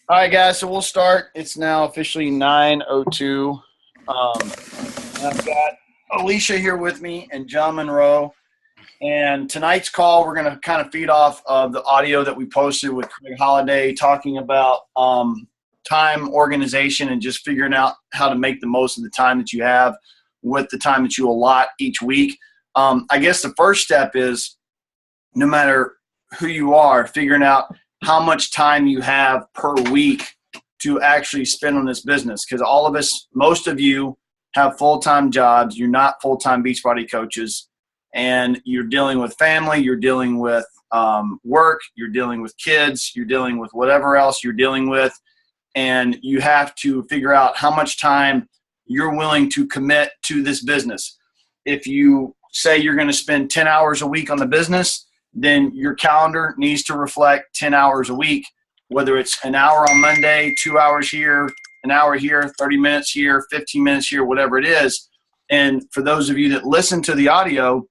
All right, guys, so we'll start. It's now officially 9:02. And I've got Alicia here with me and John Monroe. And tonight's call, we're going to kind of feed off of the audio that we posted with Craig Holiday talking about time organization and just figuring out how to make the most of the time that you have with the time that you allot each week. I guess the first step is, no matter who you are, figuring out how much time you have per week to actually spend on this business. Because all of us, most of you have full-time jobs. You're not full-time Beachbody coaches, and you're dealing with family, you're dealing with work, you're dealing with kids, you're dealing with whatever else you're dealing with. And you have to figure out how much time you're willing to commit to this business. If you say you're going to spend 10 hours a week on the business, then your calendar needs to reflect 10 hours a week, whether it's an hour on Monday, 2 hours here, an hour here, 30 minutes here, 15 minutes here, whatever it is. And for those of you that listen to the audio,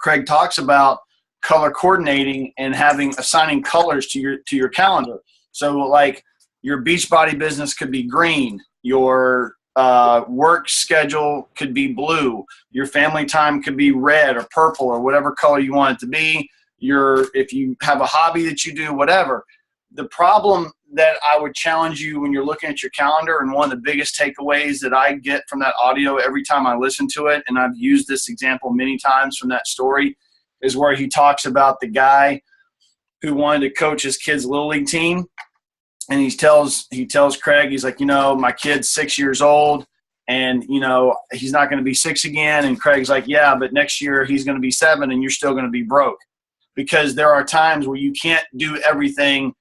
Craig talks about color coordinating and assigning colors to your calendar. So like your Beachbody business could be green, your work schedule could be blue, your family time could be red or purple or whatever color you want it to be. If you have a hobby that you do, whatever. The problem that I would challenge you when you're looking at your calendar, and one of the biggest takeaways that I get from that audio every time I listen to it, and I've used this example many times from that story, is where he talks about the guy who wanted to coach his kid's Little League team. And he tells Craig, he's like, my kid's 6 years old, and, he's not going to be 6 again. And Craig's like, yeah, but next year he's going to be 7 and you're still going to be broke. Because there are times where you can't do everything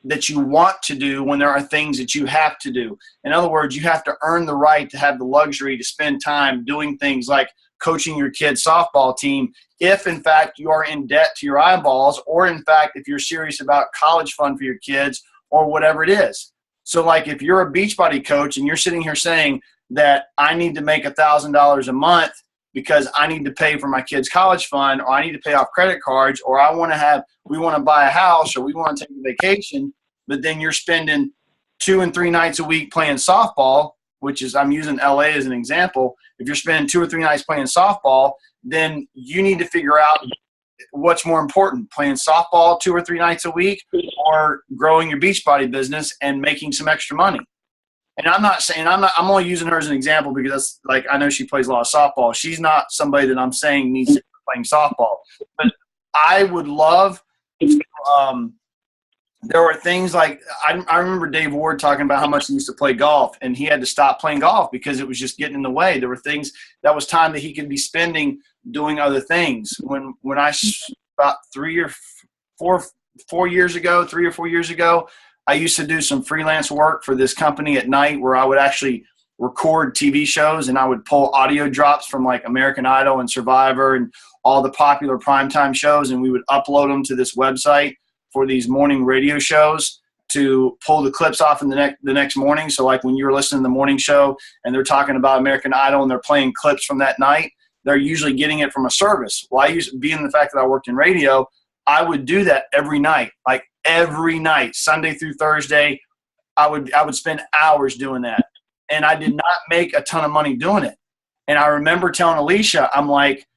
that you want to do when there are things that you have to do. In other words, you have to earn the right to have the luxury to spend time doing things like coaching your kid's softball team if, in fact, you are in debt to your eyeballs, or, in fact, if you're serious about college fund for your kids or whatever it is. So, like, if you're a Beachbody coach and you're sitting here saying that I need to make $1,000 a month because I need to pay for my kid's college fund, or I need to pay off credit cards, or we want to buy a house, or we want to take a vacation, but then you're spending 2 and 3 nights a week playing softball, which is, I'm using LA as an example. If you're spending 2 or 3 nights playing softball, then you need to figure out what's more important, playing softball 2 or 3 nights a week, or growing your Beachbody business and making some extra money. And I'm only using her as an example because that's, like, I know she plays a lot of softball. She's not somebody that I'm saying needs to be playing softball. But I would love to, there were things like, I remember Dave Ward talking about how much he used to play golf, and he had to stop playing golf because it was just getting in the way. There were things that was time that he could be spending doing other things. When I, about 3 or 4 years ago, I used to do some freelance work for this company at night where I would actually record TV shows, and I would pull audio drops from like American Idol and Survivor and all the popular primetime shows, and we would upload them to this website for these morning radio shows to pull the clips off in the next morning. So like when you're listening to the morning show and they're talking about American Idol and they're playing clips from that night, they're usually getting it from a service. Well, being the fact that I worked in radio, I would do that every night, like every night, Sunday through Thursday. I would spend hours doing that, and I did not make a ton of money doing it. And I remember telling Alicia, I'm like,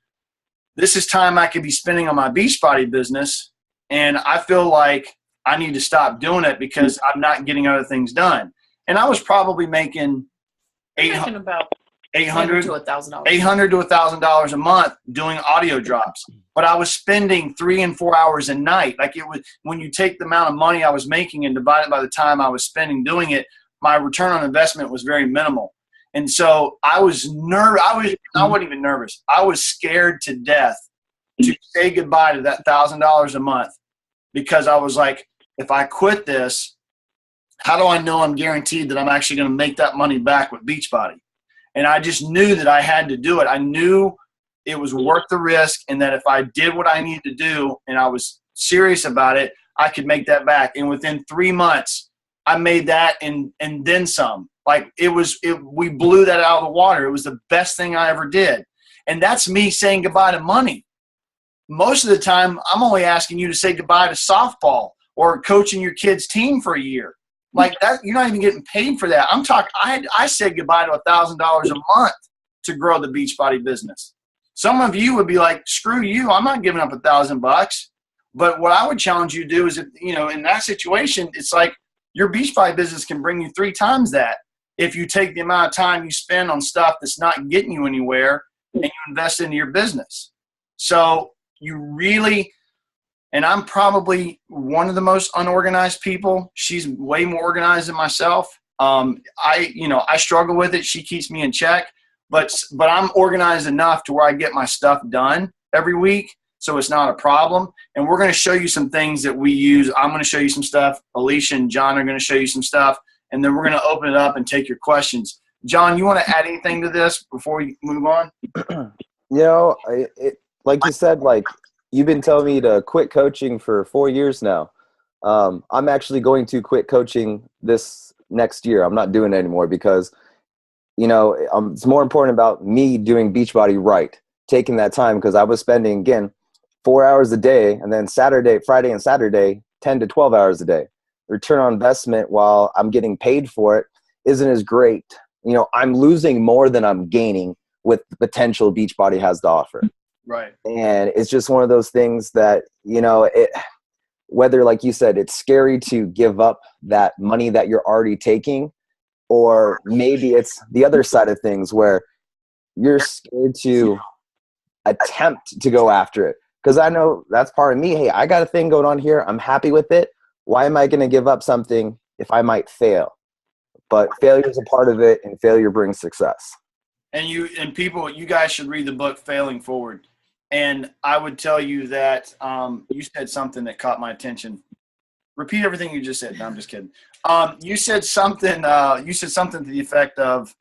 this is time I could be spending on my Beachbody business, and I feel like I need to stop doing it because I'm not getting other things done. And I was probably making about $800 to $1,000. $800 to $1,000 a month doing audio drops. But I was spending 3 and 4 hours a night. Like, it was, when you take the amount of money I was making and divide it by the time I was spending doing it, my return on investment was very minimal. And so I was nervous. I wasn't even nervous. I was scared to death to say goodbye to that $1,000 a month, because I was like, if I quit this, how do I know I'm guaranteed that I'm actually going to make that money back with Beachbody? And I just knew that I had to do it. I knew it was worth the risk, and that if I did what I needed to do and I was serious about it, I could make that back. And within 3 months, I made that and then some. Like, we blew that out of the water. It was the best thing I ever did. And that's me saying goodbye to money. Most of the time, I'm only asking you to say goodbye to softball or coaching your kid's team for a year. Like that, you're not even getting paid for that. I'm talking. I said goodbye to $1,000 a month to grow the Beachbody business. Some of you would be like, "Screw you! I'm not giving up $1,000." But what I would challenge you to do is, if, in that situation, it's like your Beachbody business can bring you 3 times that if you take the amount of time you spend on stuff that's not getting you anywhere and you invest into your business. So you really. And I'm probably one of the most unorganized people. She's way more organized than myself. I struggle with it. She keeps me in check, but I'm organized enough to where I get my stuff done every week, so it's not a problem. And we're going to show you some things that we use. I'm going to show you some stuff. Alicia and John are going to show you some stuff, and then we're going to open it up and take your questions. John, you want to add anything to this before we move on? Like you said, like, you've been telling me to quit coaching for 4 years now. I'm actually going to quit coaching this next year. I'm not doing it anymore because, it's more important about me doing Beachbody right, taking that time, because I was spending, again, 4 hours a day, and then Friday and Saturday, 10 to 12 hours a day. The return on investment while I'm getting paid for it isn't as great. I'm losing more than I'm gaining with the potential Beachbody has to offer. Right. And it's just one of those things that, whether, like you said, it's scary to give up that money that you're already taking, or maybe it's the other side of things where you're scared to attempt to go after it. Because I know that's part of me. Hey, I got a thing going on here. I'm happy with it. Why am I going to give up something if I might fail? But failure is a part of it, and failure brings success. And you guys should read the book Failing Forward. And I would tell you that you said something that caught my attention. Repeat everything you just said. No, I'm just kidding. You said something. You said something to the effect of,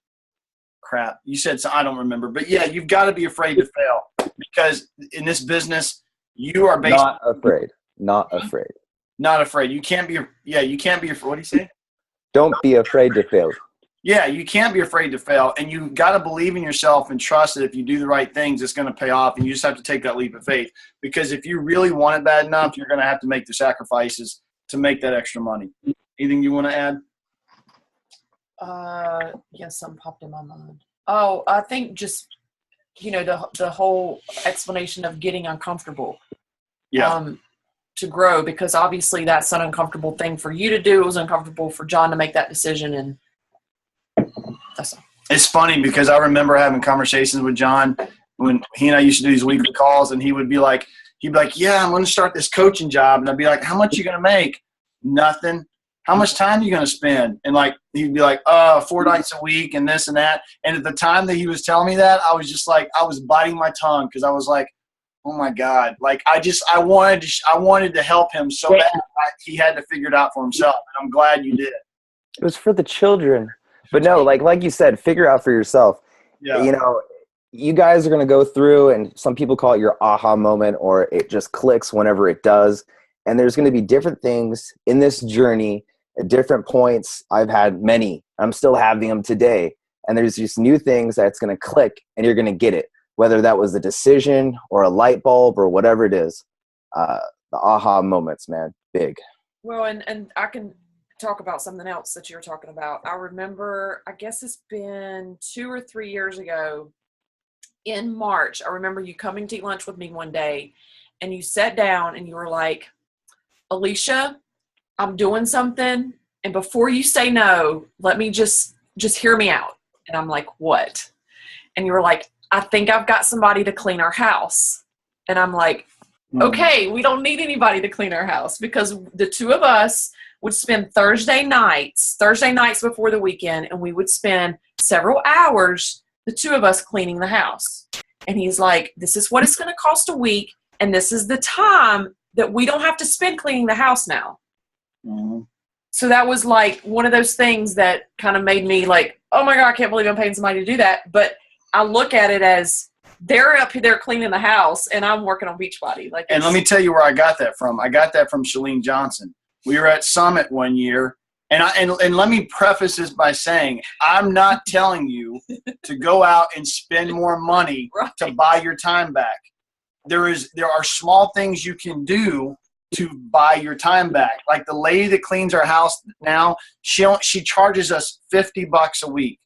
crap. You said I don't remember, but yeah, you've got to be afraid to fail, because in this business, you are basically not afraid. Not afraid. You can't be. Yeah, you can't be. What do you say? Don't be afraid to fail. Yeah, you can't be afraid to fail, and you got to believe in yourself and trust that if you do the right things, it's going to pay off, and you just have to take that leap of faith, because if you really want it bad enough, you're going to have to make the sacrifices to make that extra money. Anything you want to add? Yes, something popped in my mind. Oh, I think just, the whole explanation of getting uncomfortable. Yeah. To grow, because obviously that's an uncomfortable thing for you to do. It was uncomfortable for John to make that decision, and that's all. It's funny because I remember having conversations with John when he and I used to do these weekly calls, and he'd be like, yeah, I'm going to start this coaching job. And I'd be like, how much are you going to make? Nothing. How much time are you going to spend? And he'd be like, 4 nights a week and this and that. And at the time that he was telling me that, I was just like, I was biting my tongue, because I was like, oh my God. I wanted to help him so bad. He had to figure it out for himself. And I'm glad you did. It was for the children. But no, like you said, figure out for yourself. Yeah. You guys are going to go through, and some people call it your aha moment, or it just clicks whenever it does. And there's going to be different things in this journey at different points. I've had many. I'm still having them today. And there's just new things that's going to click, and you're going to get it, whether that was a decision or a light bulb or whatever it is. The aha moments, man, big. Well, and I can talk about something else that you're talking about. I remember, I guess it's been 2 or 3 years ago in March. I remember you coming to eat lunch with me one day, and you sat down and you were like, Alicia, I'm doing something, and before you say no, let me just hear me out. And I'm like, what? And you were like, I think I've got somebody to clean our house. And I'm like, okay, we don't need anybody to clean our house, because the two of us would spend Thursday nights before the weekend, and we would spend several hours, the two of us, cleaning the house. And he's like, this is what it's going to cost a week, and this is the time that we don't have to spend cleaning the house now. Mm-hmm. So that was like one of those things that kind of made me like, oh my God, I can't believe I'm paying somebody to do that. But I look at it as they're up there cleaning the house, and I'm working on Beachbody. And let me tell you where I got that from. I got that from Chalene Johnson. We were at Summit one year, and let me preface this by saying, I'm not telling you to go out and spend more money to buy your time back. There are small things you can do to buy your time back. Like the lady that cleans our house now, she charges us $50 a week.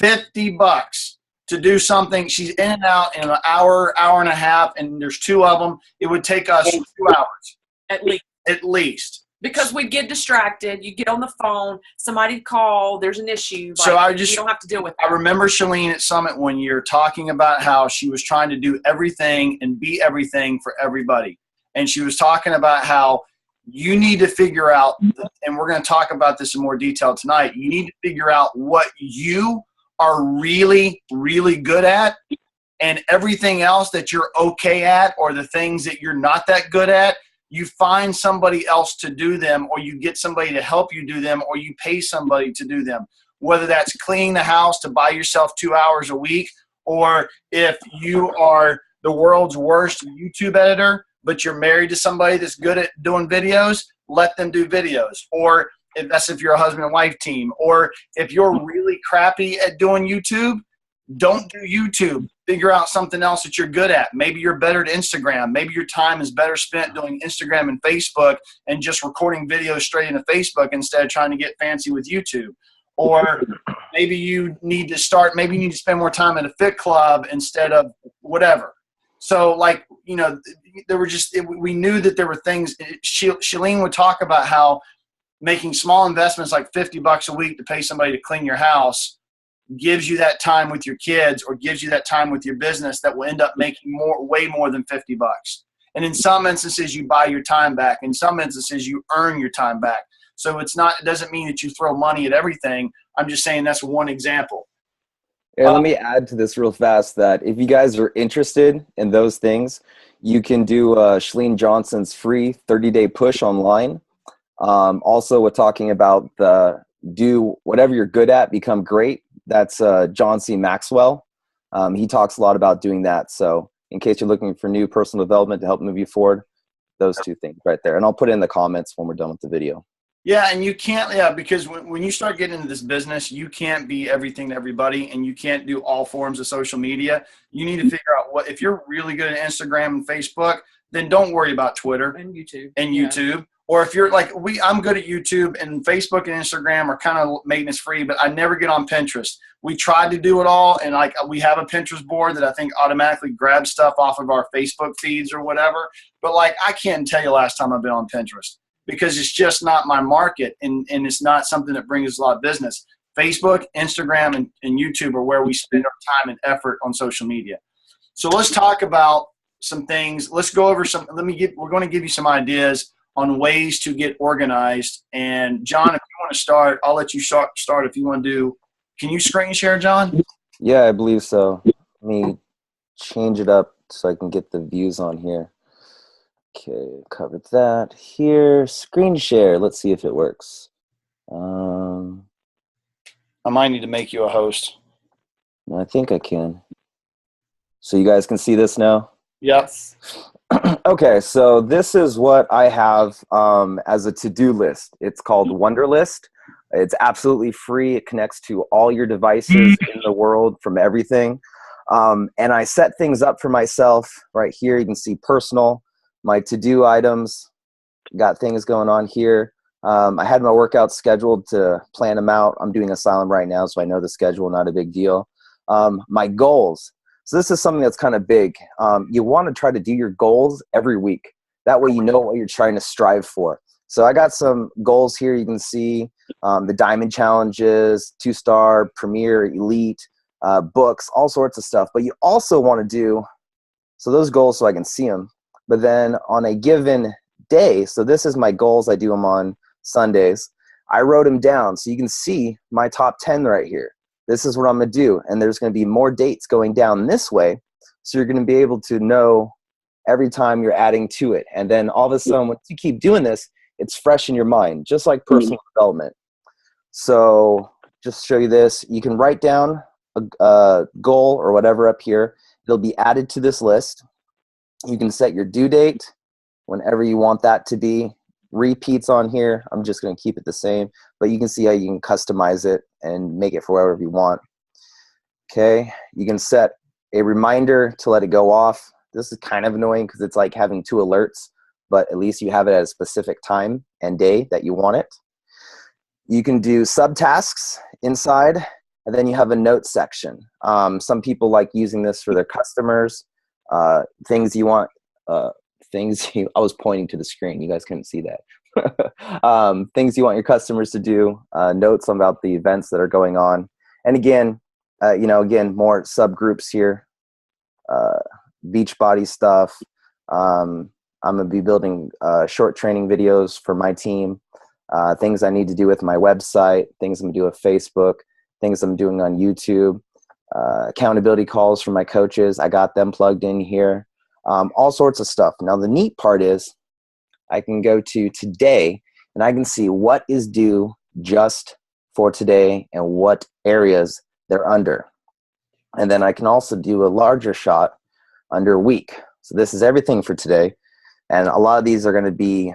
$50 to do something. She's in and out in an hour and a half, and there's 2 of them. It would take us 2 hours. At least. Because we get distracted. You get on the phone, somebody call, there's an issue. So you don't have to deal with that. I remember Shalene at Summit one year talking about how she was trying to do everything and be everything for everybody. And she was talking about how you need to figure out, and we're going to talk about this in more detail tonight, you need to figure out what you are really, really good at, and everything else that you're okay at, or the things that you're not that good at, you find somebody else to do them, or you get somebody to help you do them, or you pay somebody to do them. Whether that's cleaning the house to buy yourself 2 hours a week, or if you are the world's worst YouTube editor, but you're married to somebody that's good at doing videos, let them do videos. Or if you're a husband and wife team, or if you're really crappy at doing YouTube, don't do YouTube. Figure out something else that you're good at. Maybe you're better at Instagram. Maybe your time is better spent doing Instagram and Facebook and just recording videos straight into Facebook instead of trying to get fancy with YouTube. Or maybe you need to spend more time at a fit club instead of whatever. So we knew that there were things. Shalene would talk about how making small investments like $50 a week to pay somebody to clean your house gives you that time with your kids, or gives you that time with your business that will end up making way more than $50. And in some instances, you buy your time back. In some instances, you earn your time back. So it doesn't mean that you throw money at everything. I'm just saying that's one example. Yeah, let me add to this real fast that if you guys are interested in those things, you can do Shalene Johnson's free 30-day push online. Also, we're talking about do whatever you're good at, become great. That's John C. Maxwell. He talks a lot about doing that. So in case you're looking for new personal development to help move you forward, those 2 things right there. And I'll put it in the comments when we're done with the video. Yeah, and you can't, because when you start getting into this business, you can't be everything to everybody, and you can't do all forms of social media. You need to figure out if you're really good at Instagram and Facebook, then don't worry about Twitter and YouTube. Yeah. Or if you're like I'm good at YouTube, and Facebook and Instagram are kind of maintenance free, but I never get on Pinterest. We tried to do it all, and we have a Pinterest board that I think automatically grabs stuff off of our Facebook feeds or whatever. But I can't tell you last time I've been on Pinterest, because it's just not my market, and it's not something that brings us a lot of business. Facebook, Instagram, and YouTube are where we spend our time and effort on social media. So let's talk about some things. Let's go over we're going to give you some ideas on ways to get organized. And John, if you want to start, I'll let you start if you want to do. Can you screen share, John? Yeah, I believe so. Let me change it up so I can get the views on here. Okay, covered that here. Screen share. Let's see if it works. I might need to make you a host. I think I can. So you guys can see this now? Yes. Okay, so this is what I have as a to-do list. It's called Wunderlist. It's absolutely free. It connects to all your devices in the world from everything. And I set things up for myself right here. You can see personal, my to-do items, got things going on here. I had my workouts scheduled to plan them out. I'm doing Asylum right now, so I know the schedule, not a big deal. My goals. So this is something that's kind of big. You want to try to do your goals every week. That way you know what you're trying to strive for. So I got some goals here. You can see the Diamond Challenges, 2-star, Premier, Elite, books, all sorts of stuff. But you also want to do, so those goals so I can see them. But then on a given day, so this is my goals. I do them on Sundays. I wrote them down so you can see my top 10 right here. This is what I'm going to do. And there's going to be more dates going down this way. So you're going to be able to know every time you're adding to it. And then all of a sudden, once you keep doing this, it's fresh in your mind, just like personal development. So just to show you this, you can write down a goal or whatever up here. It'll be added to this list. You can set your due date whenever you want that to be. Repeats on here. I'm just going to keep it the same, but you can see how you can customize it and make it for whatever you want. Okay, you can set a reminder to let it go off. This is kind of annoying because it's like having 2 alerts, but at least you have it at a specific time and day that you want it. You can do subtasks inside, and then you have a notes section. Some people like using this for their customers, things you want, I was pointing to the screen. You guys couldn't see that. Things you want your customers to do, notes about the events that are going on. And again, more subgroups here, Beachbody stuff. I'm going to be building short training videos for my team, things I need to do with my website, things I'm going to do with Facebook, things I'm doing on YouTube, accountability calls for my coaches. I got them plugged in here, all sorts of stuff. Now, the neat part is I can go to today and I can see what is due just for today and what areas they're under. And then I can also do a larger shot under a week. So this is everything for today. And a lot of these are going to be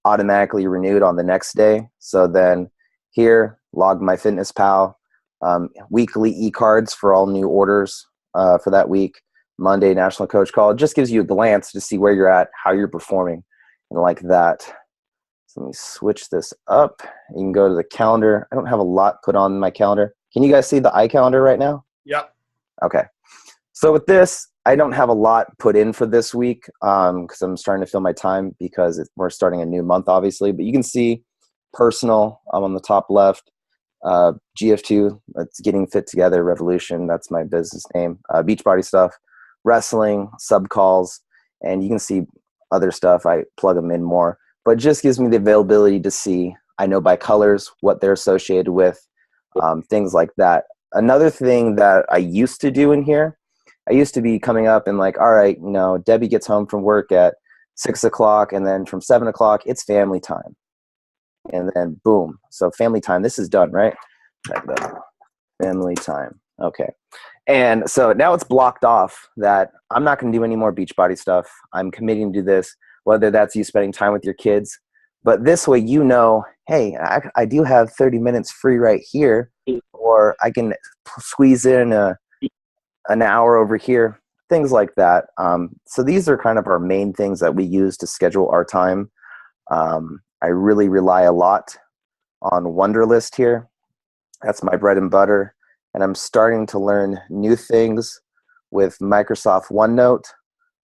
automatically renewed on the next day. So then here, log MyFitnessPal, weekly e-cards for all new orders for that week. Monday, National Coach Call. It just gives you a glance to see where you're at, how you're performing, and like that. So let me switch this up. You can go to the calendar. I don't have a lot put on my calendar. Can you guys see the iCalendar right now? Yep. Okay. So with this, I don't have a lot put in for this week because I'm starting to fill my time because we're starting a new month, obviously. But you can see personal on the top left, GF2, that's Getting Fit Together Revolution. That's my business name. Beachbody stuff, wrestling, sub calls, and you can see other stuff. I plug them in more, but it just gives me the availability to see. I know by colors what they're associated with, things like that. Another thing that I used to do in here, I used to be coming up and like, all right, Debbie gets home from work at 6 o'clock, and then from 7 o'clock, it's family time. And then boom. So family time, this is done, right? Family time. Okay. And so now it's blocked off that I'm not going to do any more Beachbody stuff. I'm committing to this, whether that's you spending time with your kids. But this way, hey, I do have 30 minutes free right here, or I can squeeze in an hour over here, things like that. So these are kind of our main things that we use to schedule our time. I really rely a lot on Wunderlist here. That's my bread and butter. And I'm starting to learn new things with Microsoft OneNote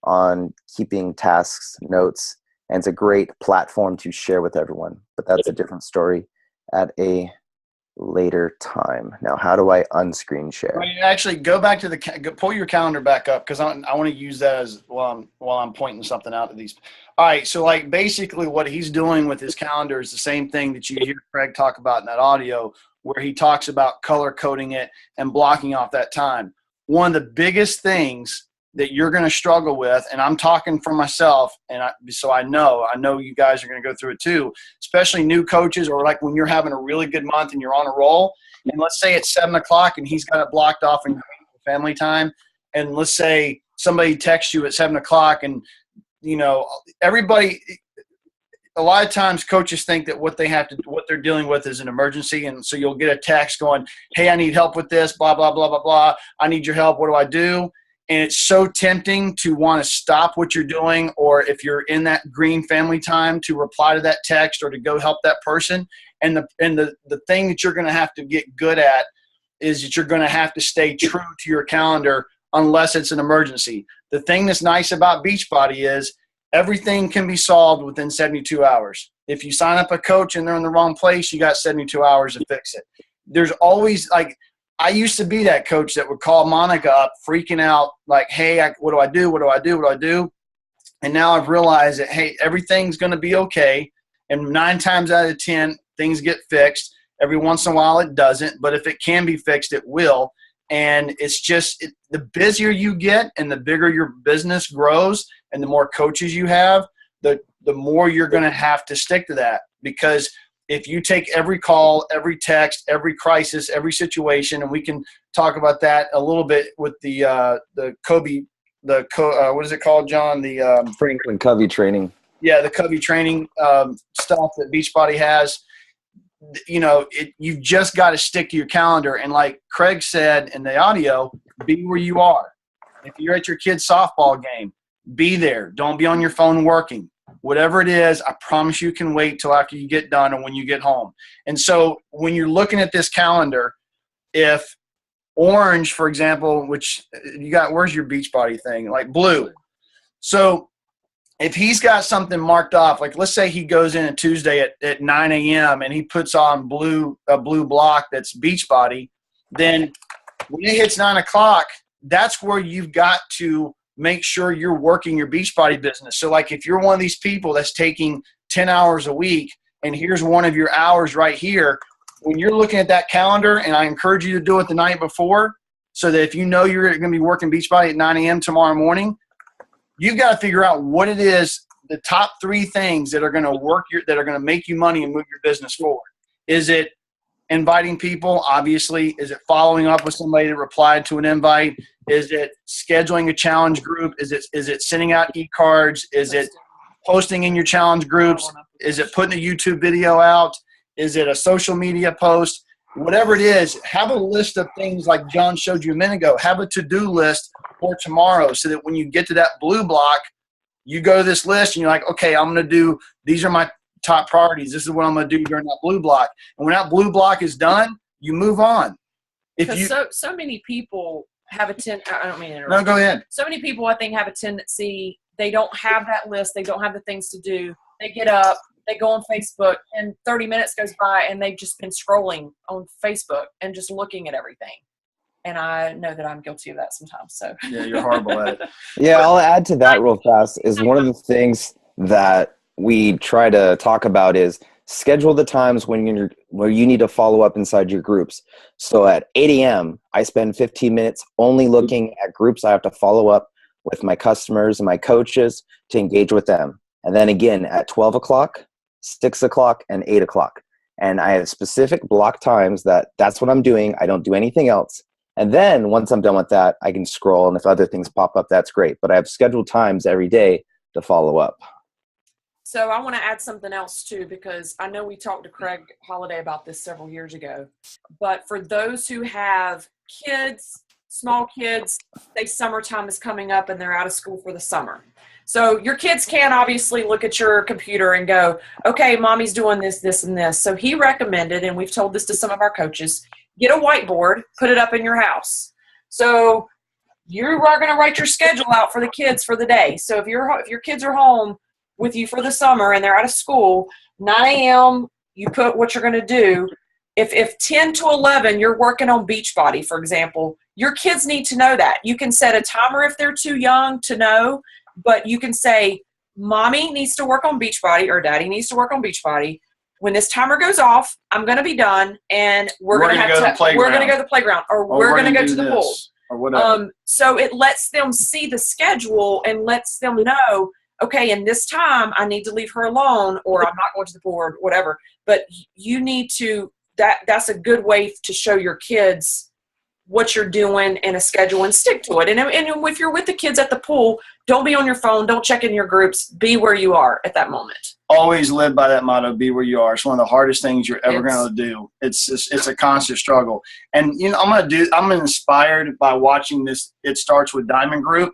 on keeping tasks, notes, and it's a great platform to share with everyone. But that's a different story at a later time. Now, how do I unscreen share? Actually, go back to pull your calendar back up because I want to use that as while I'm pointing something out to these. All right, so like basically what he's doing with his calendar is the same thing that you hear Craig talk about in that audio, where he talks about color coding it and blocking off that time. One of the biggest things that you're going to struggle with, and I'm talking for myself, and so I know you guys are going to go through it too, especially new coaches, or like when you're having a really good month and you're on a roll, and let's say it's 7 o'clock and he's got it blocked off in family time, and let's say somebody texts you at 7 o'clock, and everybody, a lot of times coaches think that what they're dealing with is an emergency, and so you'll get a text going, hey, I need help with this, blah, blah, blah, blah, blah. I need your help. What do I do? And it's so tempting to want to stop what you're doing, or if you're in that green family time, to reply to that text or to go help that person. And the thing that you're going to have to get good at is that you're going to have to stay true to your calendar unless it's an emergency. The thing that's nice about Beachbody is everything can be solved within 72 hours. If you sign up a coach and they're in the wrong place, you got 72 hours to fix it. There's always I used to be that coach that would call Monica up freaking out like, hey, what do I do? What do I do? What do I do? And now I've realized that, hey, everything's going to be okay. And 9 times out of 10, things get fixed. Every once in a while it doesn't. But if it can be fixed, it will. And it's just the busier you get and the bigger your business grows and the more coaches you have, the more you're going to have to stick to that. Because if you take every call, every text, every crisis, every situation, and we can talk about that a little bit with the Kobe, what is it called, John? The Franklin Covey training. Yeah, the Covey training stuff that Beachbody has. You've just got to stick to your calendar. And like Craig said in the audio, be where you are. If you're at your kid's softball game, be there. Don't be on your phone working. whatever it is, I promise you can wait till after you get done or when you get home. And so when you're looking at this calendar, if orange, for example, which you got, where's your Beachbody thing? Like blue. So if he's got something marked off, like let's say he goes in on Tuesday at 9 a.m. and he puts on a blue block that's Beachbody, then when it hits 9 o'clock, that's where you've got to make sure you're working your Beachbody business. So like if you're one of these people that's taking 10 hours a week and here's one of your hours right here, when you're looking at that calendar, and I encourage you to do it the night before so that if you know you're going to be working Beachbody at 9 a.m. tomorrow morning, you've got to figure out what it is, the top 3 things that are going to that are going to make you money and move your business forward. Is it inviting people? Obviously. Is it following up with somebody that replied to an invite? Is it scheduling a challenge group? Is it sending out e-cards? Is it posting in your challenge groups? Is it putting a YouTube video out? Is it a social media post? Whatever it is, have a list of things like John showed you a minute ago. Have a to-do list for tomorrow so that when you get to that blue block, you go to this list and you're like, okay, I'm going to do, these are my top priorities. This is what I'm going to do during that blue block. And when that blue block is done, you move on. Because so many people have I don't mean to interrupt. No, go ahead. So many people, I think, have a tendency, they don't have that list. They don't have the things to do. They get up, they go on Facebook, and 30 minutes goes by, and they've just been scrolling on Facebook and just looking at everything. And I know that I'm guilty of that sometimes. So yeah, you're horrible at it. Yeah, I'll add to that real fast. Is one of the things that we try to talk about is schedule the times where you need to follow up inside your groups. So at 8 a.m., I spend 15 minutes only looking at groups I have to follow up with my customers and my coaches to engage with them. And then again at 12 o'clock, 6 o'clock, and 8 o'clock. And I have specific block times that's what I'm doing. I don't do anything else. And then once I'm done with that, I can scroll. And if other things pop up, that's great. But I have scheduled times every day to follow up. So I want to add something else too, because I know we talked to Craig Holiday about this several years ago. But for those who have kids, small kids, say summertime is coming up and they're out of school for the summer. So your kids can obviously look at your computer and go, okay, mommy's doing this, this, and this. So he recommended, and we've told this to some of our coaches, get a whiteboard, put it up in your house. So you are going to write your schedule out for the kids for the day. So if your kids are home with you for the summer and they're out of school, 9 a.m., you put what you're going to do. If 10 to 11, you're working on Beachbody, for example, your kids need to know that. You can set a timer if they're too young to know, but you can say, mommy needs to work on Beachbody or daddy needs to work on Beachbody. When this timer goes off, I'm going to be done, and we're going to go to the playground, or we're going to go to the pool. Or whatever. So it lets them see the schedule and lets them know, okay, in this time I need to leave her alone, or I'm not going to the pool, or whatever. But you need to, that's a good way to show your kids what you're doing in a schedule and stick to it. And if you're with the kids at the pool, don't be on your phone. Don't check in your groups. Be where you are at that moment. Always live by that motto, be where you are. It's one of the hardest things you're ever going to do. It's a constant struggle. And, I'm inspired by watching this. It Starts with Diamond Group.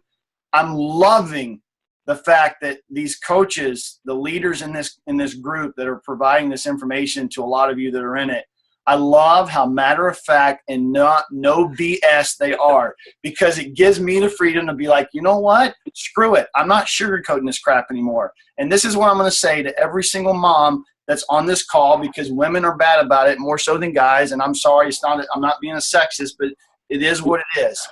I'm loving the fact that these coaches, the leaders in this group that are providing this information to a lot of you that are in it, I love how matter of fact and no BS they are, because it gives me the freedom to be like, you know what? Screw it. I'm not sugarcoating this crap anymore. And this is what I'm going to say to every single mom that's on this call, because women are bad about it more so than guys. And I'm sorry, I'm not being a sexist, but it is what it is.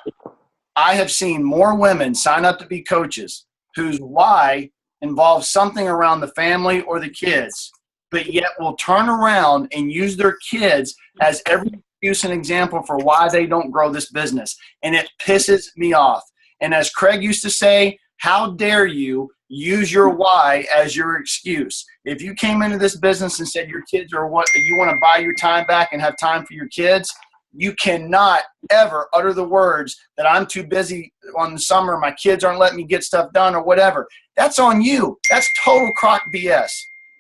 I have seen more women sign up to be coaches whose why involves something around the family or the kids, but yet will turn around and use their kids as every excuse and example for why they don't grow this business. And it pisses me off. And as Craig used to say, how dare you use your why as your excuse? If you came into this business and said your kids are what you want to buy your time back and have time for your kids, you cannot ever utter the words that I'm too busy on the summer, my kids aren't letting me get stuff done or whatever. That's on you. That's total crock BS.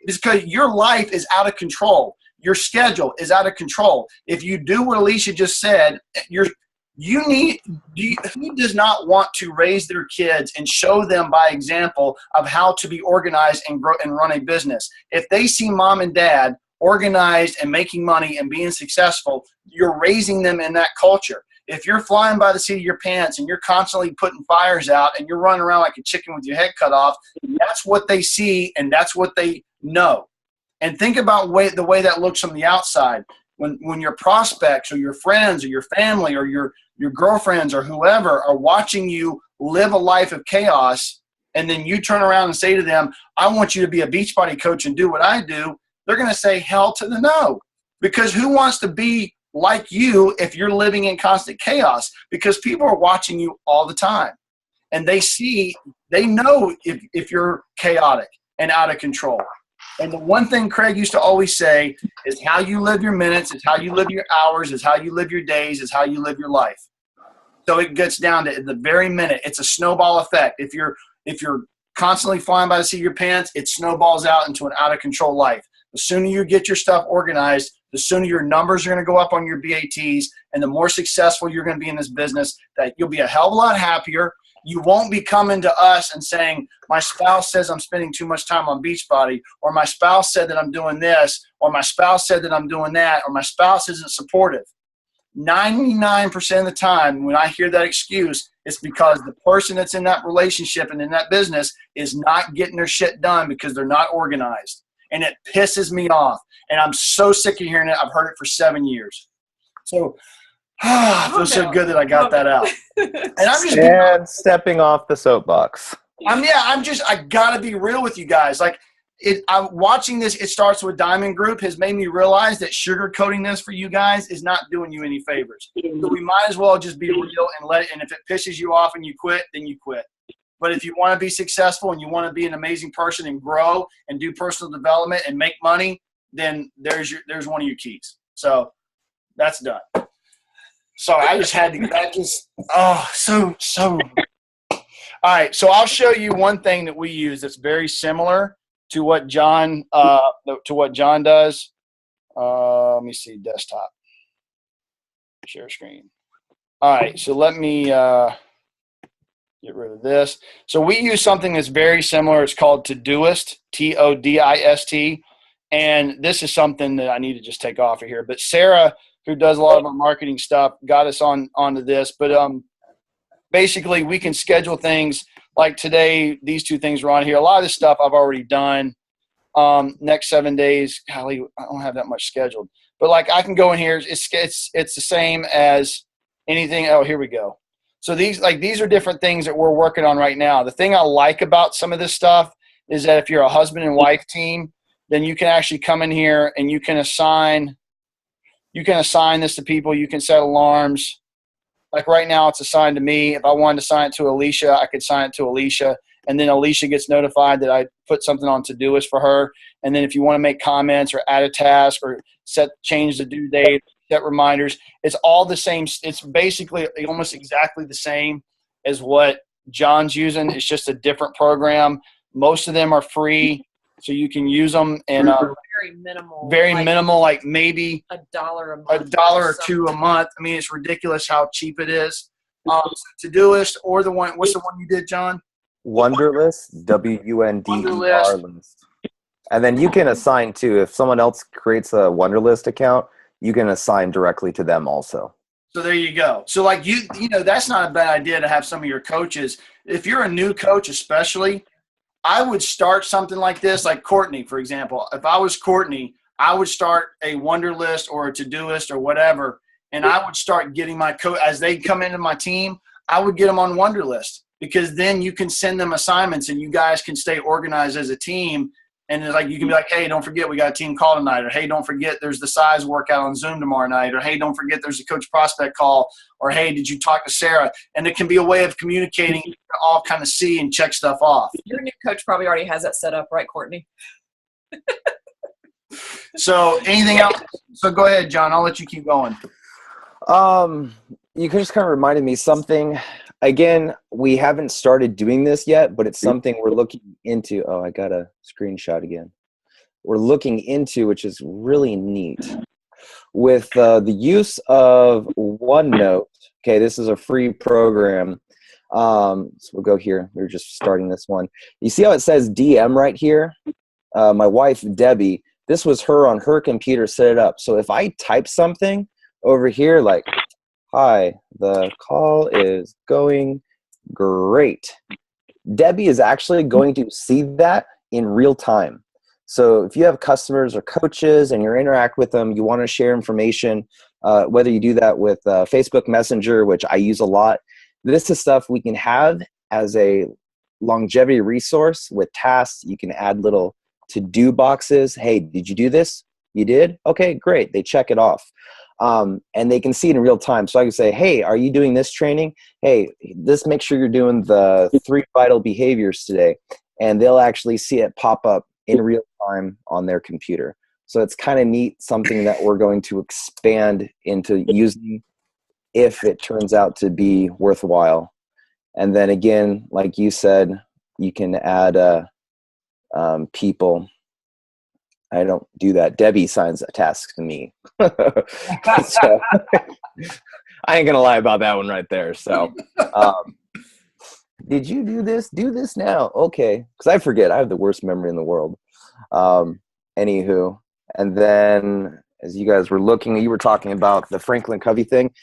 It's because your life is out of control. Your schedule is out of control. If you do what Alicia just said, who does not want to raise their kids and show them by example of how to be organized and grow and run a business? If they see mom and dad organized and making money and being successful, you're raising them in that culture. If you're flying by the seat of your pants and you're constantly putting fires out and you're running around like a chicken with your head cut off, that's what they see and that's what they know. And think about the way that looks from the outside. When your prospects or your friends or your family or your girlfriends or whoever are watching you live a life of chaos, and then you turn around and say to them, I want you to be a Beachbody coach and do what I do, they're going to say hell to the no. Because who wants to be like you if you're living in constant chaos? Because people are watching you all the time. And they know if you're chaotic and out of control. And the one thing Craig used to always say is how you live your minutes, is how you live your hours, is how you live your days, is how you live your life. So it gets down to the very minute. It's a snowball effect. If you're constantly flying by the seat of your pants, it snowballs out into an out of control life. The sooner you get your stuff organized, the sooner your numbers are going to go up on your BATs, and the more successful you're going to be in this business, that you'll be a hell of a lot happier. You won't be coming to us and saying, my spouse says I'm spending too much time on Beachbody, or my spouse said that I'm doing this, or my spouse said that I'm doing that, or my spouse isn't supportive. 99% of the time when I hear that excuse, it's because the person that's in that relationship and in that business is not getting their shit done because they're not organized. And it pisses me off. And I'm so sick of hearing it. I've heard it for 7 years. So I feel so good that I got that out. And I'm just stepping off the soapbox. I gotta be real with you guys. Like I'm watching this. It Starts With Diamond Group has made me realize that sugarcoating this for you guys is not doing you any favors. So we might as well just be real and if it pisses you off and you quit, then you quit. But if you want to be successful and you want to be an amazing person and grow and do personal development and make money, then there's one of your keys. So that's done. Sorry, I just had to. So. All right, so I'll show you one thing that we use that's very similar to what John does. Let me see, desktop, share screen. All right, so let me get rid of this. So we use something that's very similar. It's called Todoist, Todist, and this is something that I need to just take off of here. But Sarah, who does a lot of our marketing stuff, got us onto this. But basically, we can schedule things like today. These two things are on here. A lot of this stuff I've already done. Next 7 days, golly, I don't have that much scheduled. But like I can go in here. It's the same as anything. Oh, here we go. So these are different things that we're working on right now. The thing I like about some of this stuff is that if you're a husband and wife team, then you can actually come in here and you can assign this to people. You can set alarms. Like right now it's assigned to me. If I wanted to assign it to Alicia, I could assign it to Alicia. And then Alicia gets notified that I put something on Todoist for her. And then if you want to make comments or add a task or change the due date, set reminders, it's all the same. It's basically almost exactly the same as what John's using. It's just a different program. Most of them are free, so you can use them. And very minimal, like maybe $1 a month, $1 or $2 a month. I mean, it's ridiculous how cheap it is. Todoist or the one. What's the one you did, John? Wunderlist, Wunderlist. And then you can assign too. If someone else creates a Wunderlist account, you can assign directly to them also. So there you go. So like you know, that's not a bad idea to have some of your coaches. If you're a new coach, especially, I would start something like this, like Courtney, for example. If I was Courtney, I would start a Wunderlist or a Todoist or whatever, and I would start getting my coach as they come into my team. I would get them on Wunderlist because then you can send them assignments and you guys can stay organized as a team. And it's like you can be like, hey, don't forget we got a team call tonight, or hey, don't forget there's the size workout on Zoom tomorrow night, or hey, don't forget there's a coach prospect call, or hey, did you talk to Sarah? And it can be a way of communicating. You can all kind of see and check stuff off. Your new coach probably already has that set up, right, Courtney? So anything else? So go ahead, John. I'll let you keep going. You just kind of reminded me something. Again, we haven't started doing this yet, but it's something we're looking into. Oh, I got a screenshot again. We're looking into, which is really neat. with the use of OneNote. Okay, this is a free program. So we'll go here. We're just starting this one. You see how it says DM right here? My wife, Debbie, this was her on her computer, set it up. So if I type something over here like, hi, the call is going great, Debbie is actually going to see that in real time. So if you have customers or coaches and you interact with them, you want to share information, whether you do that with Facebook Messenger, which I use a lot. This is stuff we can have as a longevity resource with tasks. You can add little to-do boxes. Hey, did you do this? You did? Okay, great. They check it off. And they can see it in real time. So I can say, hey, are you doing this training? Hey, make sure you're doing the 3 vital behaviors today. And they'll actually see it pop up in real time on their computer. So it's kind of neat, something that we're going to expand into using if it turns out to be worthwhile. And then again, like you said, you can add people. I don't do that. Debbie assigns a task to me. So, I ain't gonna lie about that one right there. So did you do this? Do this now. Okay. Because I forget. I have the worst memory in the world. Anywho. And then as you guys were looking, you were talking about the Franklin Covey thing.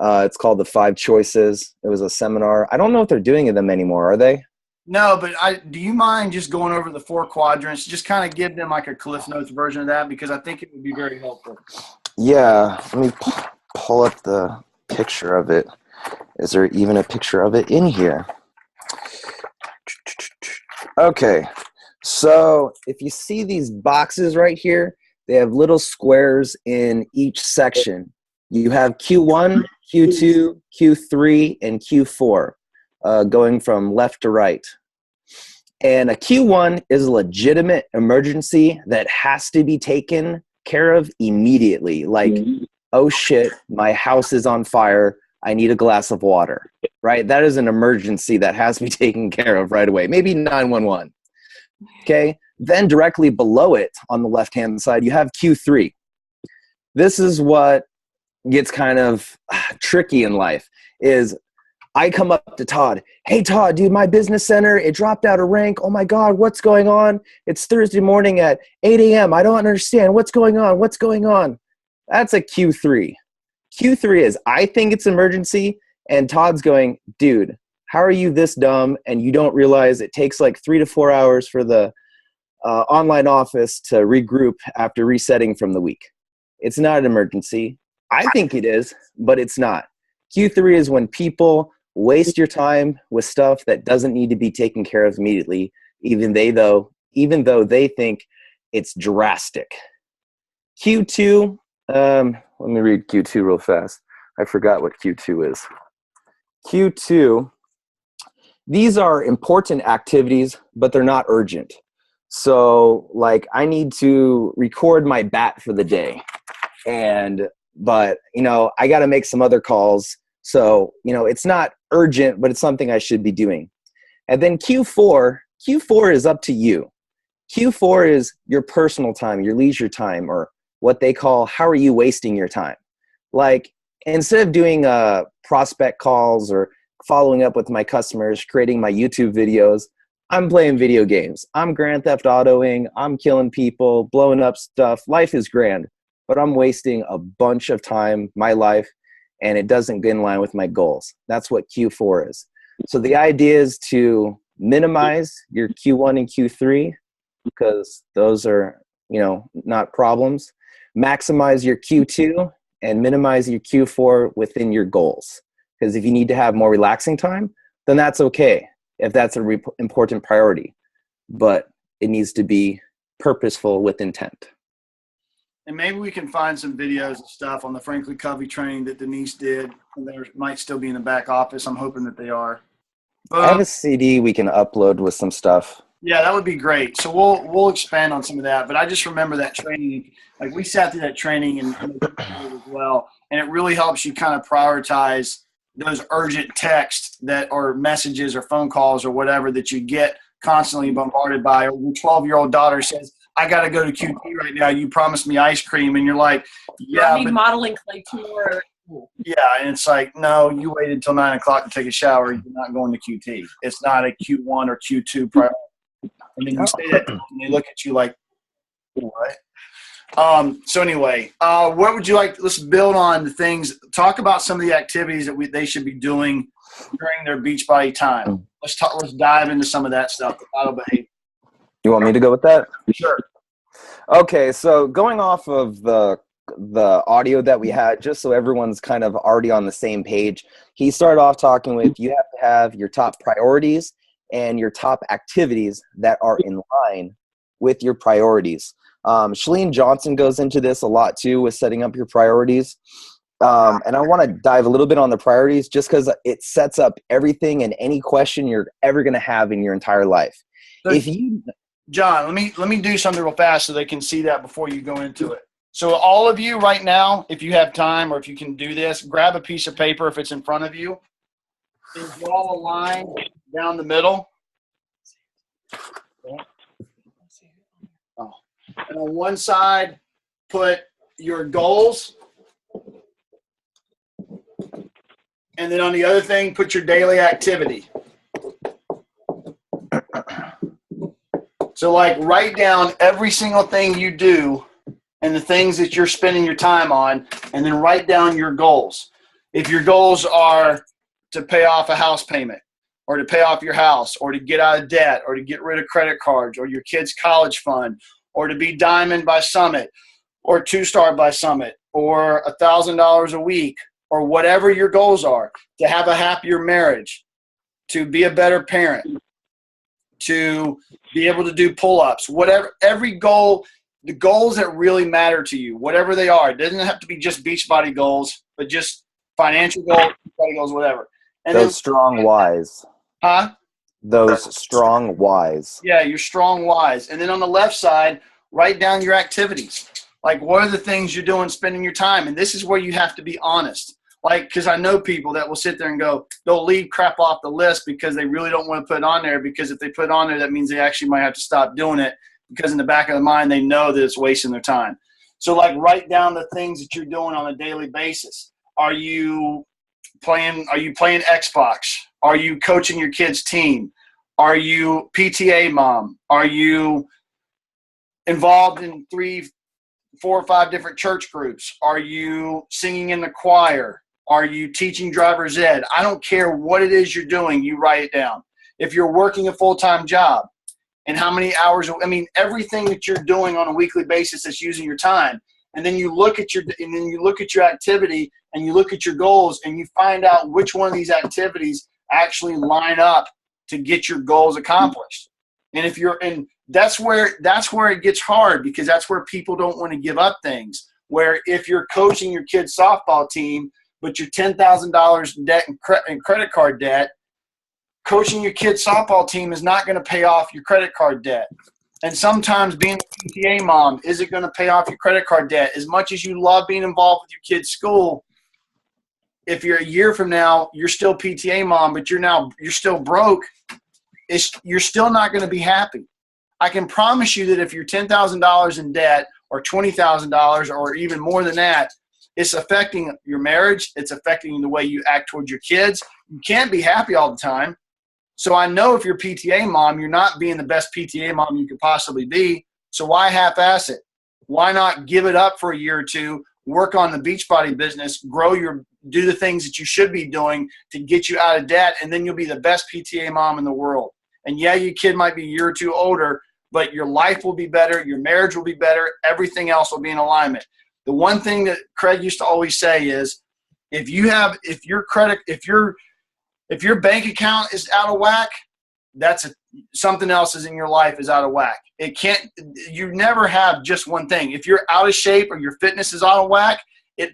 It's called The 5 Choices. It was a seminar. I don't know if they're doing them anymore. Are they? No, but do you mind just going over the 4 quadrants? Just kind of give them like a Cliff Notes version of that, because I think it would be very helpful. Yeah. Let me pull up the picture of it. Is there even a picture of it in here? Okay. So if you see these boxes right here, they have little squares in each section. You have Q1, Q2, Q3, and Q4 going from left to right. And a Q1 is a legitimate emergency that has to be taken care of immediately. Like, oh shit, my house is on fire. I need a glass of water, right? That is an emergency that has to be taken care of right away. Maybe 911. Okay. Then directly below it on the left-hand side, you have Q3. This is what gets kind of tricky in life is I come up to Todd. Hey, Todd, dude, my business center, it dropped out of rank. Oh, my God, what's going on? It's Thursday morning at 8 a.m. I don't understand. What's going on? What's going on? That's a Q3. Q3 is I think it's emergency, and Todd's going, dude, how are you this dumb and you don't realize it takes like 3 to 4 hours for the online office to regroup after resetting from the week? It's not an emergency. I think it is, but it's not. Q3 is when people waste your time with stuff that doesn't need to be taken care of immediately, even though they think it's drastic. Q2, let me read Q2 real fast. I forgot what Q2 is. Q2, these are important activities, but they're not urgent. So, like, I need to record my bat for the day. But, I got to make some other calls. So, it's not urgent, but it's something I should be doing. And then Q4 is up to you. Q4 is your personal time, your leisure time, or what they call, how are you wasting your time? Like, instead of doing prospect calls or following up with my customers, creating my YouTube videos, I'm playing video games. I'm Grand Theft Autoing. I'm killing people, blowing up stuff. Life is grand, but I'm wasting a bunch of time, my life, and it doesn't get in line with my goals. That's what Q4 is. So the idea is to minimize your Q1 and Q3 because those are, not problems. Maximize your Q2 and minimize your Q4 within your goals. Because if you need to have more relaxing time, then that's okay if that's an important priority. But it needs to be purposeful with intent. And maybe we can find some videos and stuff on the Franklin Covey training that Denise did. They might still be in the back office. I'm hoping that they are. I have a CD we can upload with some stuff. Yeah, that would be great. So we'll expand on some of that. But I just remember that training. Like, we sat through that training and as well, and it really helps you kind of prioritize those urgent texts that or messages or phone calls or whatever that you get constantly bombarded by. Or your 12-year-old daughter says, I got to go to QT right now. You promised me ice cream. And you're like, yeah, I need modeling clay tomorrow. yeah. And it's like, no, you waited till 9 o'clock to take a shower. You're not going to QT. It's not a Q1 or Q2 priority. And then you say that and they look at you like, what? So anyway, what would you like? Let's build on the things. Talk about some of the activities that they should be doing during their Beachbody time. Let's dive into some of that stuff. You want me to go with that? Sure. Okay, so going off of the audio that we had, just so everyone's kind of already on the same page, he started off talking with, you have to have your top priorities and your top activities that are in line with your priorities. Chalene Johnson goes into this a lot too with setting up your priorities. And I want to dive a little bit on the priorities just because it sets up everything and any question you're ever going to have in your entire life. So, John, let me do something real fast so they can see that before you go into it. So all of you right now, if you have time or if you can do this, grab a piece of paper if it's in front of you and draw a line down the middle. Okay. Oh. And on one side, put your goals. And then on the other thing, put your daily activity. So like write down every single thing you do and the things that you're spending your time on, and then write down your goals. If your goals are to pay off a house payment or to pay off your house or to get out of debt or to get rid of credit cards or your kid's college fund or to be Diamond by Summit or 2-star by Summit or $1,000 a week or whatever your goals are, to have a happier marriage, to be a better parent, to be able to do pull-ups, whatever, every goal, the goals that really matter to you, whatever they are. It doesn't have to be just Beachbody goals, but just financial goals, Beachbody goals, whatever. And those strong whys. Huh? Those strong whys. Yeah, your strong whys. And then on the left side, write down your activities. Like, what are the things you're doing, spending your time? And this is where you have to be honest. Like, because I know people that will sit there and go, they'll leave crap off the list because they really don't want to put it on there, because if they put it on there, that means they actually might have to stop doing it, because in the back of their mind, they know that it's wasting their time. So, like, write down the things that you're doing on a daily basis. Are you playing Xbox? Are you coaching your kid's team? Are you PTA mom? Are you involved in 3, 4, or 5 different church groups? Are you singing in the choir? Are you teaching driver's ed? I don't care what it is you're doing, you write it down. If you're working a full-time job and how many hours, I mean, everything that you're doing on a weekly basis that's using your time. And then you look at your activity and you look at your goals and you find out which one of these activities actually line up to get your goals accomplished. And if you're in, that's where it gets hard, because that's where people don't want to give up things. Where if you're coaching your kid's softball team, but you're $10,000 in debt and credit card debt, coaching your kid's softball team is not going to pay off your credit card debt. And sometimes being a PTA mom isn't going to pay off your credit card debt. As much as you love being involved with your kid's school, if you're a year from now, you're still PTA mom, but you're still broke, you're still not going to be happy. I can promise you that if you're $10,000 in debt or $20,000 or even more than that, it's affecting your marriage. It's affecting the way you act towards your kids. You can't be happy all the time. So I know if you're PTA mom, you're not being the best PTA mom you could possibly be. So why half-ass it? Why not give it up for a year or two, work on the Beachbody business, do the things that you should be doing to get you out of debt, and then you'll be the best PTA mom in the world. And yeah, your kid might be a year or two older, but your life will be better, your marriage will be better, everything else will be in alignment. The one thing that Craig used to always say is, if your bank account is out of whack, something else is in your life is out of whack. You never have just one thing. If you're out of shape or your fitness is out of whack,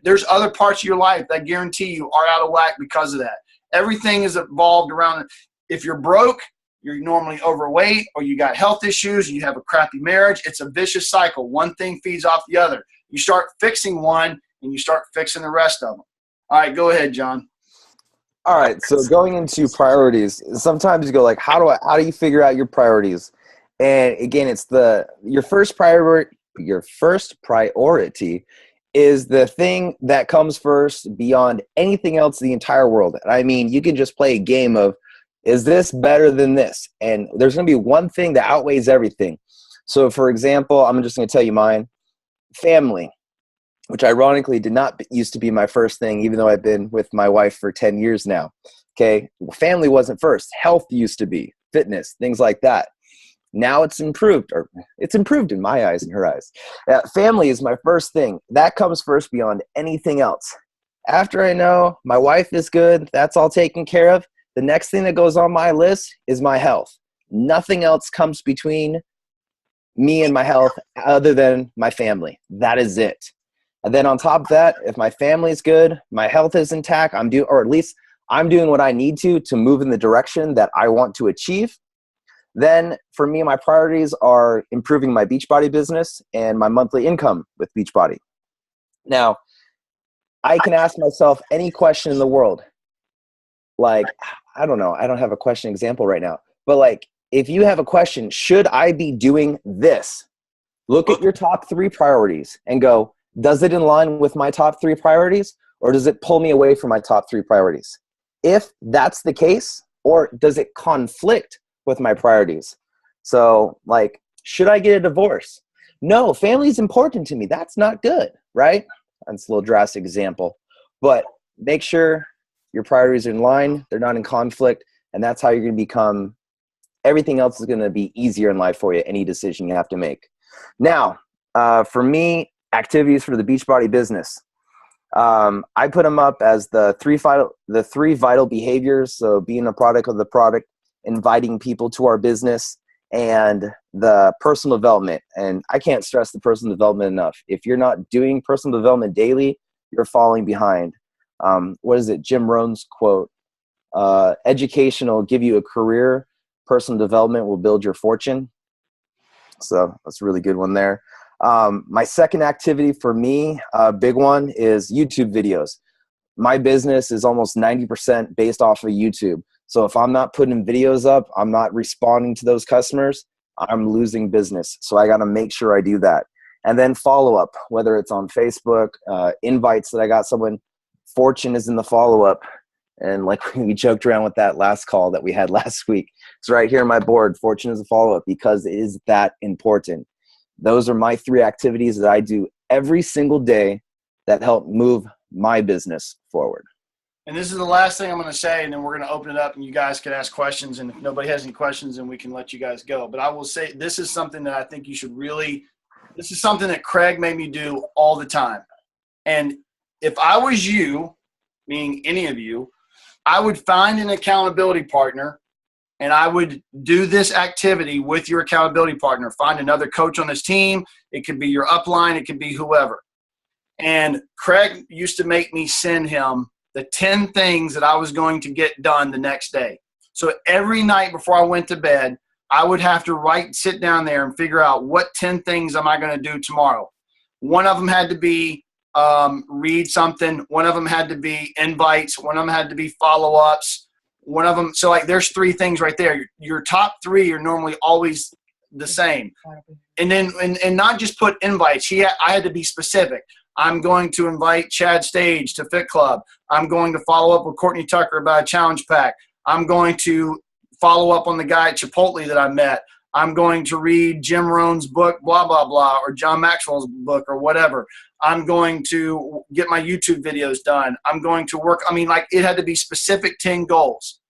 there's other parts of your life that I guarantee you are out of whack because of that. Everything is evolved around it. If you're broke, you're normally overweight, or you got health issues, you have a crappy marriage. It's a vicious cycle. One thing feeds off the other. You start fixing one, and you start fixing the rest of them. All right, go ahead, John. All right, so going into priorities, sometimes you go like, how do you figure out your priorities? And again, it's your first priority is the thing that comes first beyond anything else in the entire world. And I mean, you can just play a game of, is this better than this? And there's going to be one thing that outweighs everything. So for example, I'm just going to tell you mine, family, which ironically did not used to be my first thing, even though I've been with my wife for 10 years now. Okay. Family wasn't first. Health used to be, fitness, things like that. Now it's improved, or it's improved in my eyes and her eyes. Family is my first thing. That comes first beyond anything else. After I know my wife is good, that's all taken care of. The next thing that goes on my list is my health. Nothing else comes between me and my health other than my family. That is it. And then on top of that, if my family is good, my health is intact, I'm doing what I need to move in the direction that I want to achieve. Then for me, my priorities are improving my Beachbody business and my monthly income with Beachbody. Now, I can ask myself any question in the world. Like, I don't know. I don't have a question example right now. But like, if you have a question, should I be doing this? Look at your top 3 priorities and go, does it in line with my top 3 priorities, or does it pull me away from my top 3 priorities? If that's the case, or does it conflict with my priorities? So like, should I get a divorce? No, family is important to me. That's not good, right? That's a little drastic example, but make sure your priorities are in line. They're not in conflict. And that's how you're going to become, everything else is going to be easier in life for you. Any decision you have to make. Now, for me, activities for the Beachbody business. I put them up as the three vital behaviors. So being a product of the product, inviting people to our business, and the personal development. And I can't stress the personal development enough. If you're not doing personal development daily, you're falling behind. What is it? Jim Rohn's quote, education will give you a career. Personal development will build your fortune. So that's a really good one there. My second activity for me, a big one, is YouTube videos. My business is almost 90% based off of YouTube. So if I'm not putting videos up, I'm not responding to those customers, I'm losing business. So I got to make sure I do that. And then follow up, whether it's on Facebook, invites that I got someone, fortune is in the follow up. And like we joked around with that last call that we had last week. It's right here on my board, fortune is a follow up, because it is that important. Those are my 3 activities that I do every single day that help move my business forward. And this is the last thing I'm going to say, and then we're going to open it up and you guys can ask questions. And if nobody has any questions, then we can let you guys go. But I will say this is something that I think you should this is something that Craig made me do all the time. And if I was you, meaning any of you, I would find an accountability partner and I would do this activity with your accountability partner. Find another coach on his team. It could be your upline. It could be whoever. And Craig used to make me send him the 10 things that I was going to get done the next day. So every night before I went to bed, I would have to sit down there and figure out what 10 things am I going to do tomorrow. One of them had to be read something. One of them had to be invites. One of them had to be follow-ups. One of them, so like there's 3 things right there. Your top 3 are normally always the same. And then, and not just put invites. I had to be specific. I'm going to invite Chad Stage to Fit Club. I'm going to follow up with Courtney Tucker about a challenge pack. I'm going to follow up on the guy at Chipotle that I met. I'm going to read Jim Rohn's book, blah, blah, blah, or John Maxwell's book or whatever. I'm going to get my YouTube videos done. I'm going to work. I mean, like it had to be specific 10 goals.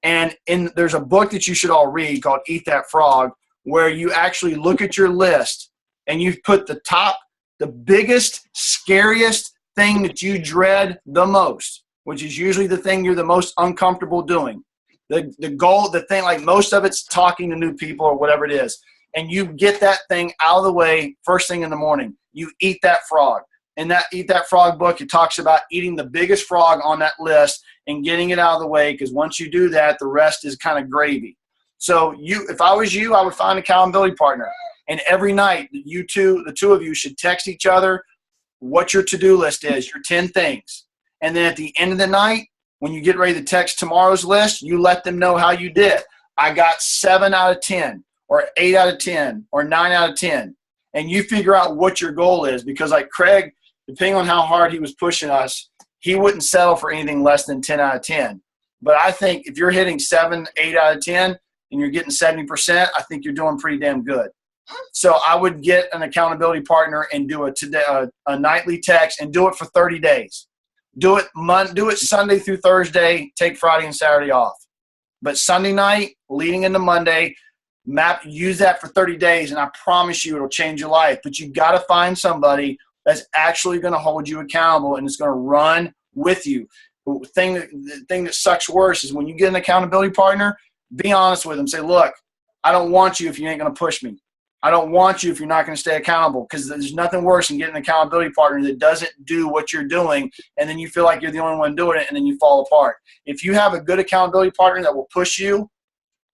And there's a book that you should all read called Eat That Frog, where you actually look at your list and you put the biggest, scariest thing that you dread the most, which is usually the thing you're the most uncomfortable doing. The goal, the thing, like most of it's talking to new people or whatever it is. And you get that thing out of the way first thing in the morning. You eat that frog. In that Eat That Frog book, it talks about eating the biggest frog on that list and getting it out of the way, because once you do that, the rest is kind of gravy. So if I was you, I would find an accountability partner. And every night, the two of you should text each other what your to-do list is, your 10 things. And then at the end of the night, when you get ready to text tomorrow's list, you let them know how you did. I got 7 out of 10. or 8 out of 10 or 9 out of 10, and you figure out what your goal is, because like Craig, depending on how hard he was pushing us, he wouldn't settle for anything less than 10 out of 10. But I think if you're hitting 7, 8 out of 10 and you're getting 70%, I think you're doing pretty damn good. So I would get an accountability partner and do a nightly text and do it for 30 days. Do it Sunday through Thursday, take Friday and Saturday off. But Sunday night, leading into Monday, use that for 30 days, and I promise you it'll change your life. But you got to find somebody that's actually going to hold you accountable and is going to run with you. The thing that sucks worse is when you get an accountability partner, be honest with them. Say, look, I don't want you if you ain't going to push me. I don't want you if you're not going to stay accountable, because there's nothing worse than getting an accountability partner that doesn't do what you're doing, and then you feel like you're the only one doing it, and then you fall apart. If you have a good accountability partner that will push you,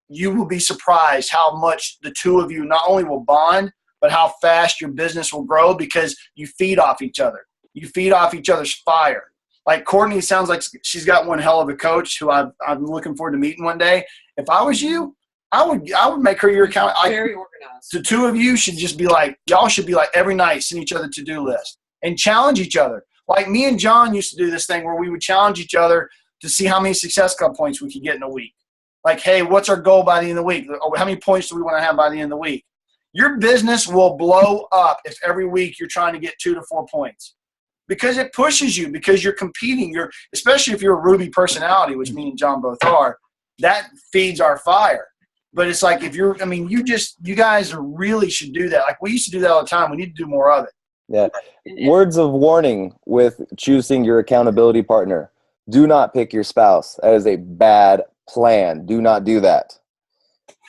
you will be surprised how much the two of you not only will bond, but how fast your business will grow, because you feed off each other. You feed off each other's fire. Like Courtney sounds like she's got one hell of a coach who I'm looking forward to meeting one day. If I was you, I would make her your account. Very organized. The two of you should just be like, y'all should be like every night send each other to-do list and challenge each other. Like me and John used to do this thing where we would challenge each other to see how many Success Club points we could get in a week. Like, hey, what's our goal by the end of the week? How many points do we want to have by the end of the week? Your business will blow up if every week you're trying to get 2 to 4 points, because it pushes you, because you're competing. Especially if you're a Ruby personality, which me and John both are, that feeds our fire. But it's like you guys really should do that. Like we used to do that all the time. We need to do more of it. Yeah. Words of warning with choosing your accountability partner. Do not pick your spouse. That is a bad plan. Do not do that.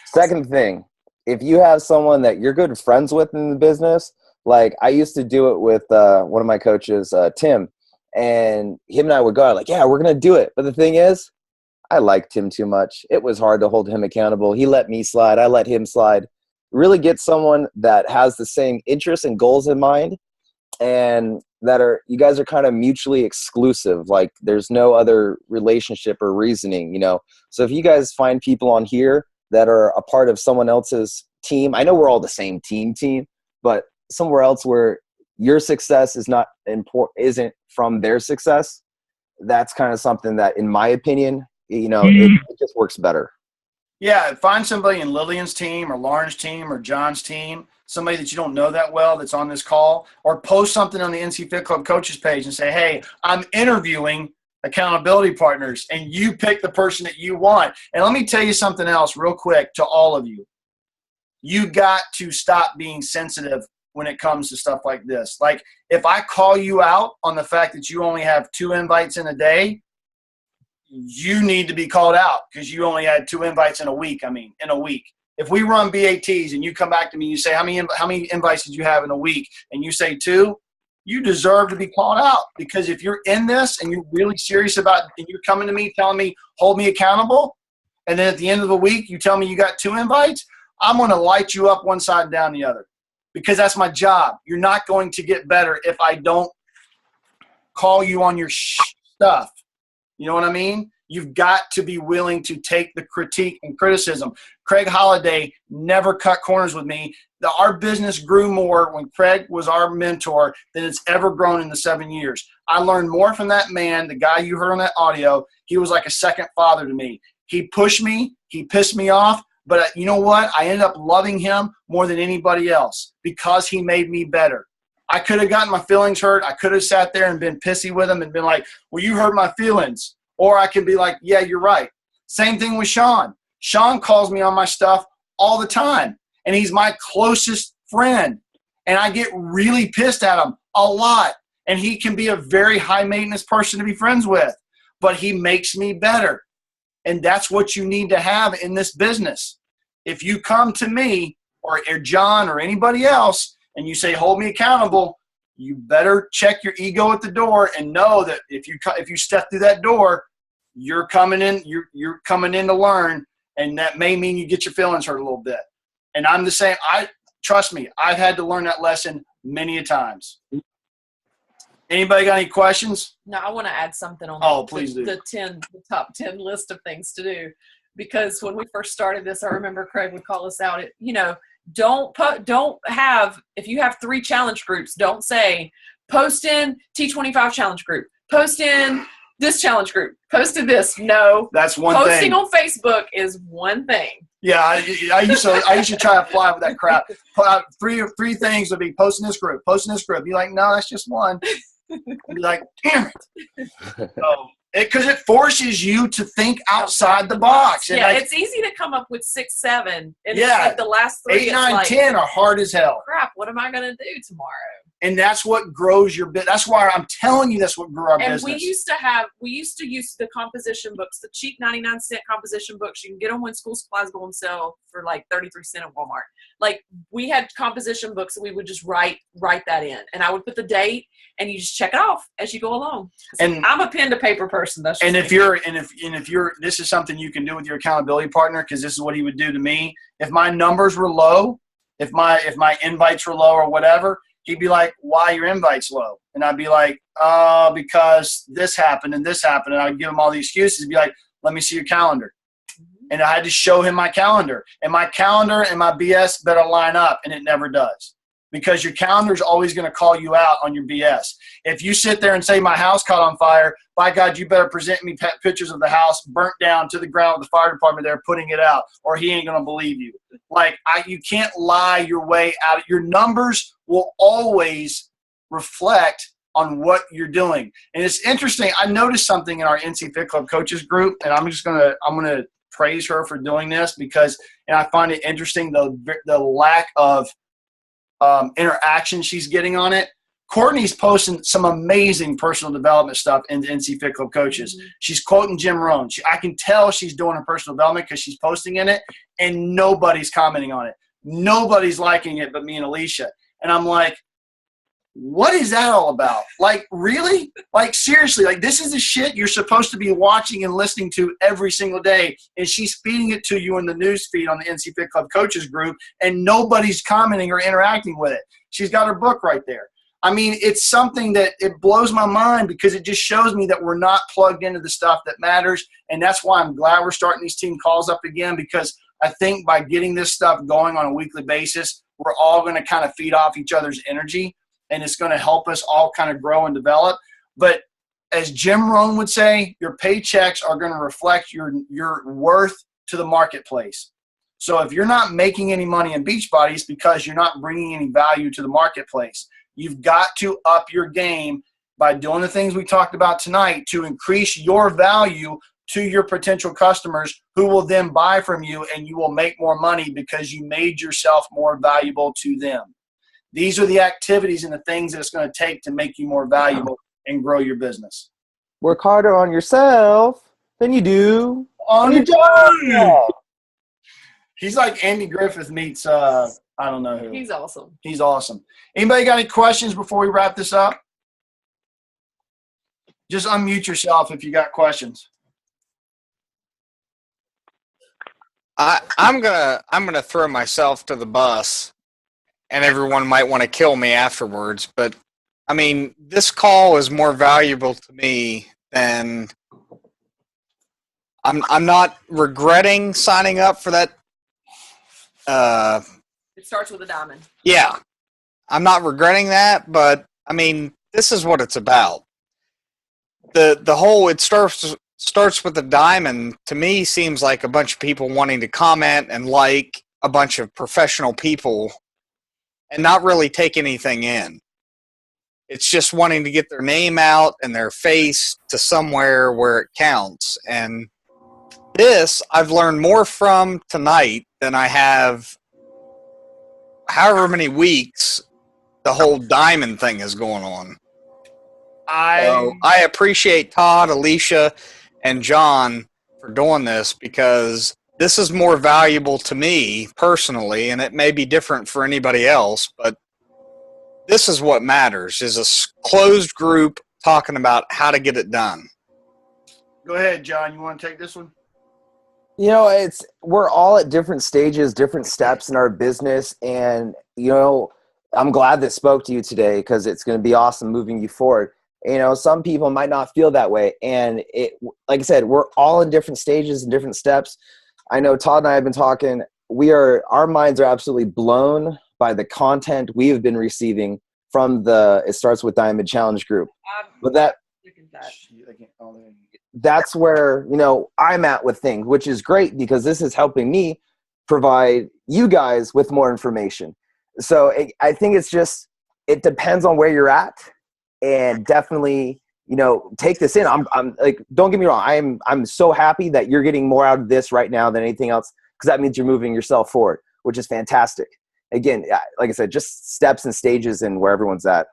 Second thing, if you have someone that you're good friends with in the business, like I used to do it with one of my coaches, Tim, and him and I would go out like, yeah, we're going to do it. But the thing is, I liked him too much. It was hard to hold him accountable. He let me slide. I let him slide. Really get someone that has the same interests and goals in mind, and you guys are kind of mutually exclusive. Like there's no other relationship or reasoning, So if you guys find people on here that are a part of someone else's team, I know we're all the same team, but somewhere else where your success isn't from their success, that's kind of something that, in my opinion, it just works better. Yeah, find somebody in Lillian's team or Lauren's team or John's team, somebody that you don't know that well that's on this call, or post something on the NC Fit Club coaches page and say, hey, I'm interviewing accountability partners, and you pick the person that you want. And let me tell you something else real quick to all of you. You got to stop being sensitive when it comes to stuff like this. Like if I call you out on the fact that you only have 2 invites in a day, you need to be called out because you only had 2 invites in a week. If we run BATs and you come back to me and you say, how many invites did you have in a week? And you say 2, you deserve to be called out, because if you're in this and you're really serious about it, and you're coming to me telling me, hold me accountable, and then at the end of the week you tell me you got 2 invites, I'm going to light you up one side and down the other, because that's my job. You're not going to get better if I don't call you on your stuff. You know what I mean? You've got to be willing to take the critique and criticism. Craig Holliday never cut corners with me. Our business grew more when Craig was our mentor than it's ever grown in the 7 years. I learned more from that man, the guy you heard on that audio. He was like a second father to me. He pushed me. He pissed me off. But you know what? I ended up loving him more than anybody else because he made me better. I could have gotten my feelings hurt. I could have sat there and been pissy with him and been like, well, you hurt my feelings. Or I can be like, yeah, you're right. Same thing with Sean. Sean calls me on my stuff all the time, and he's my closest friend. And I get really pissed at him a lot. And he can be a very high-maintenance person to be friends with, but he makes me better. And that's what you need to have in this business. If you come to me or John or anybody else and you say, hold me accountable, you better check your ego at the door and know that if you step through that door, you're coming in to learn, and that may mean you get your feelings hurt a little bit. And I'm the same. Trust me, I've had to learn that lesson many a times. Anybody got any questions? No, I want to add something on please do. The top 10 list of things to do. because when we first started this, I remember Craig would call us out. Don't have, if you have 3 challenge groups, don't say post in T25 challenge group, post in this challenge group, post in this. No, that's one posting thing. on Facebook is one thing. Yeah, I used to try to fly with that crap. Put out three things would be posting this group, posting this group. You're like, no, that's just one. I'd be like, damn it. So, because it forces you to think outside the box. And yeah, it's easy to come up with 6, 7, and Yeah. it's like the last 3. 8, 9, like, 10 are hard as hell. crap, what am I going to do tomorrow? And that's what grows your business. That's why I'm telling you that's what grew our And business. we used to use the composition books, the cheap 99-cent composition books. You can get them when school supplies go on sale for like 33 cents at Walmart. Like, we had composition books and we would just write that in, and I would put the date, and you just check it off as you go along. And I'm a pen to paper person. That's just And me. if you're, this is something you can do with your accountability partner, because this is what he would do to me. If my numbers were low, if my invites were low or whatever, he'd be like, why are your invites low? And I'd be like, because this happened and this happened. And I'd give him all the excuses. He'd be like, let me see your calendar. And I had to show him my calendar. And my calendar and my BS better line up, and it never does. Because your calendar is always going to call you out on your BS. If you sit there and say, my house caught on fire, by God, you better present me pictures of the house burnt down to the ground with the fire department there putting it out, or he ain't going to believe you. Like, you can't lie your way out. Your numbers will always reflect on what you're doing. And it's interesting. I noticed something in our NC Fit Club coaches group, and I'm going to praise her for doing this, because, and I find it interesting, the lack of interaction she's getting on it. Courtney's posting some amazing personal development stuff in the NC Fit Club coaches. Mm-hmm. She's quoting Jim Rohn. I can tell she's doing her personal development because she's posting in it, and nobody's commenting on it. Nobody's liking it but me and Alicia. And I'm like, what is that all about? Like, really? Like, seriously, like, this is the shit you're supposed to be watching and listening to every single day, and she's feeding it to you in the news feed on the NC Fit Club coaches group, and nobody's commenting or interacting with it. She's got her book right there. I mean, it's something that it blows my mind, because it just shows me that we're not plugged into the stuff that matters, and that's why I'm glad we're starting these team calls up again, because I think by getting this stuff going on a weekly basis, we're all going to kind of feed off each other's energy, and it's going to help us all kind of grow and develop. But as Jim Rohn would say, your paychecks are going to reflect your worth to the marketplace. So if you're not making any money in Beachbody, it's because you're not bringing any value to the marketplace. You've got to up your game by doing the things we talked about tonight to increase your value to your potential customers, who will then buy from you, and you will make more money because you made yourself more valuable to them. These are the activities and the things that it's going to take to make you more valuable and grow your business. Work harder on yourself than you do on your job. He's like Andy Griffith meets, I don't know who. He's awesome. He's awesome. Anybody got any questions before we wrap this up? Just unmute yourself if you got questions. I'm gonna throw myself to the bus, and everyone might want to kill me afterwards. But I mean, this call is more valuable to me than I'm not regretting signing up for that. It starts with a diamond. Yeah, I'm not regretting that, but I mean, this is what it's about. The whole it starts with a diamond, to me, seems like a bunch of people wanting to comment and like a bunch of professional people and not really take anything in. It's just wanting to get their name out and their face to somewhere where it counts. And this, I've learned more from tonight than I have however many weeks the whole diamond thing is going on. I appreciate Todd, Alicia, and John for doing this, because this is more valuable to me personally, and it may be different for anybody else, but this is what matters, is a closed group talking about how to get it done. Go ahead, John. You want to take this one? You know, we're all at different stages, different steps in our business, and, you know, I'm glad that spoke to you today, because it's going to be awesome moving you forward. You know, some people might not feel that way. And like I said, we're all in different stages and different steps. I know Todd and I have been talking. Our minds are absolutely blown by the content we have been receiving from the It Starts With Diamond Challenge group. But that's where, I'm at with things, which is great because this is helping me provide you guys with more information. So I think it depends on where you're at, and definitely, take this in. I'm like, don't get me wrong. I'm so happy that you're getting more out of this right now than anything else, because that means you're moving yourself forward, which is fantastic. Again, like I said, just steps and stages and where everyone's at.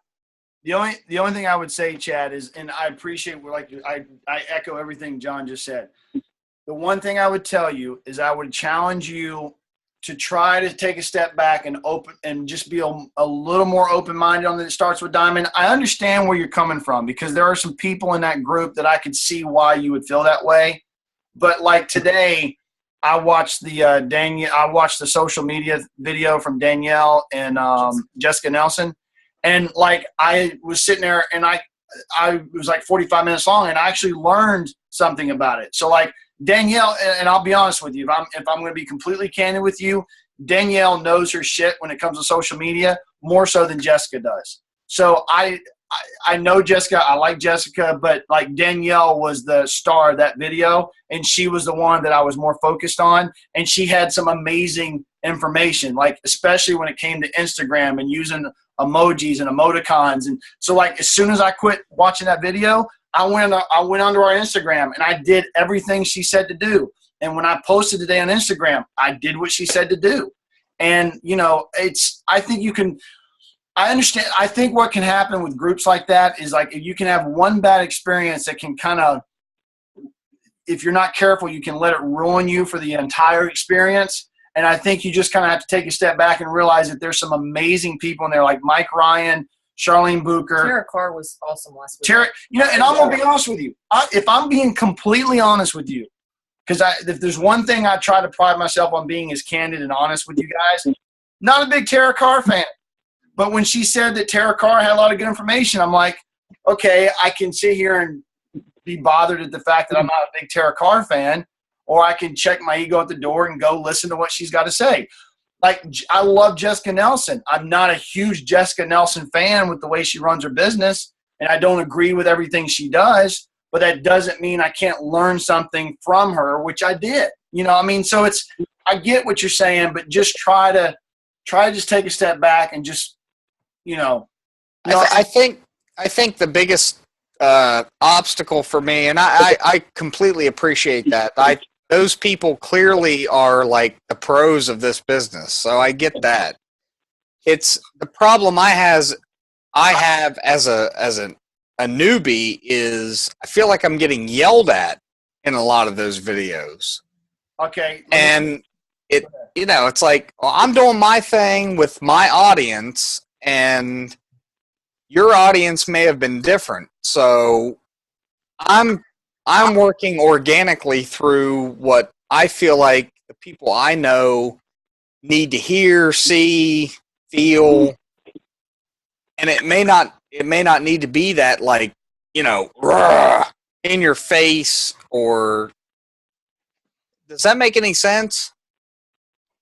The only thing I would say, Chad, is, and I appreciate, I echo everything John just said. The one thing I would tell you is I would challenge you to try to take a step back and just be a little more open-minded on that It Starts With Diamond. I understand where you're coming from, because there are some people in that group that I could see why you would feel that way. But like today, I watched the social media video from Danielle and Jessica Nelson. And like, I was sitting there and it was like 45 minutes long, and I actually learned something about it. So like Danielle, and I'll be honest with you, if I'm going to be completely candid with you, Danielle knows her shit when it comes to social media more so than Jessica does. So I know Jessica, I like Jessica, but like Danielle was the star of that video, and she was the one that I was more focused on, and she had some amazing information, like especially when it came to Instagram and using emojis and emoticons. And so like, as soon as I quit watching that video, I went onto our Instagram and I did everything she said to do. And when I posted today on Instagram, I did what she said to do. And I understand. I think what can happen with groups like that is, like, if you can have one bad experience that can kind of, if you're not careful, you can let it ruin you for the entire experience. And I think you just kind of have to take a step back and realize that there's some amazing people in there, like Mike Ryan, Charlene Booker. Tara Carr was awesome last week. Tara, and I'm going to be honest with you. If I'm being completely honest with you, because if there's one thing I try to pride myself on being, is candid and honest with you guys. Not a big Tara Carr fan. But when she said that Tara Carr had a lot of good information, I'm like, okay, I can sit here and be bothered at the fact that I'm not a big Tara Carr fan, or I can check my ego at the door and go listen to what she's got to say. Like, I love Jessica Nelson. I'm not a huge Jessica Nelson fan with the way she runs her business, and I don't agree with everything she does, but that doesn't mean I can't learn something from her, which I did. So I get what you're saying, but just try to just take a step back and just, I think the biggest obstacle for me, and I completely appreciate that. Those people clearly are like the pros of this business, so I get that. It's the problem I have as a newbie is I feel like I'm getting yelled at in a lot of those videos. Okay. And it's like, well, I'm doing my thing with my audience, and your audience may have been different. So I'm working organically through what I feel like the people I know need to hear, see, feel, and it may not need to be that, like, in your face. Or does that make any sense?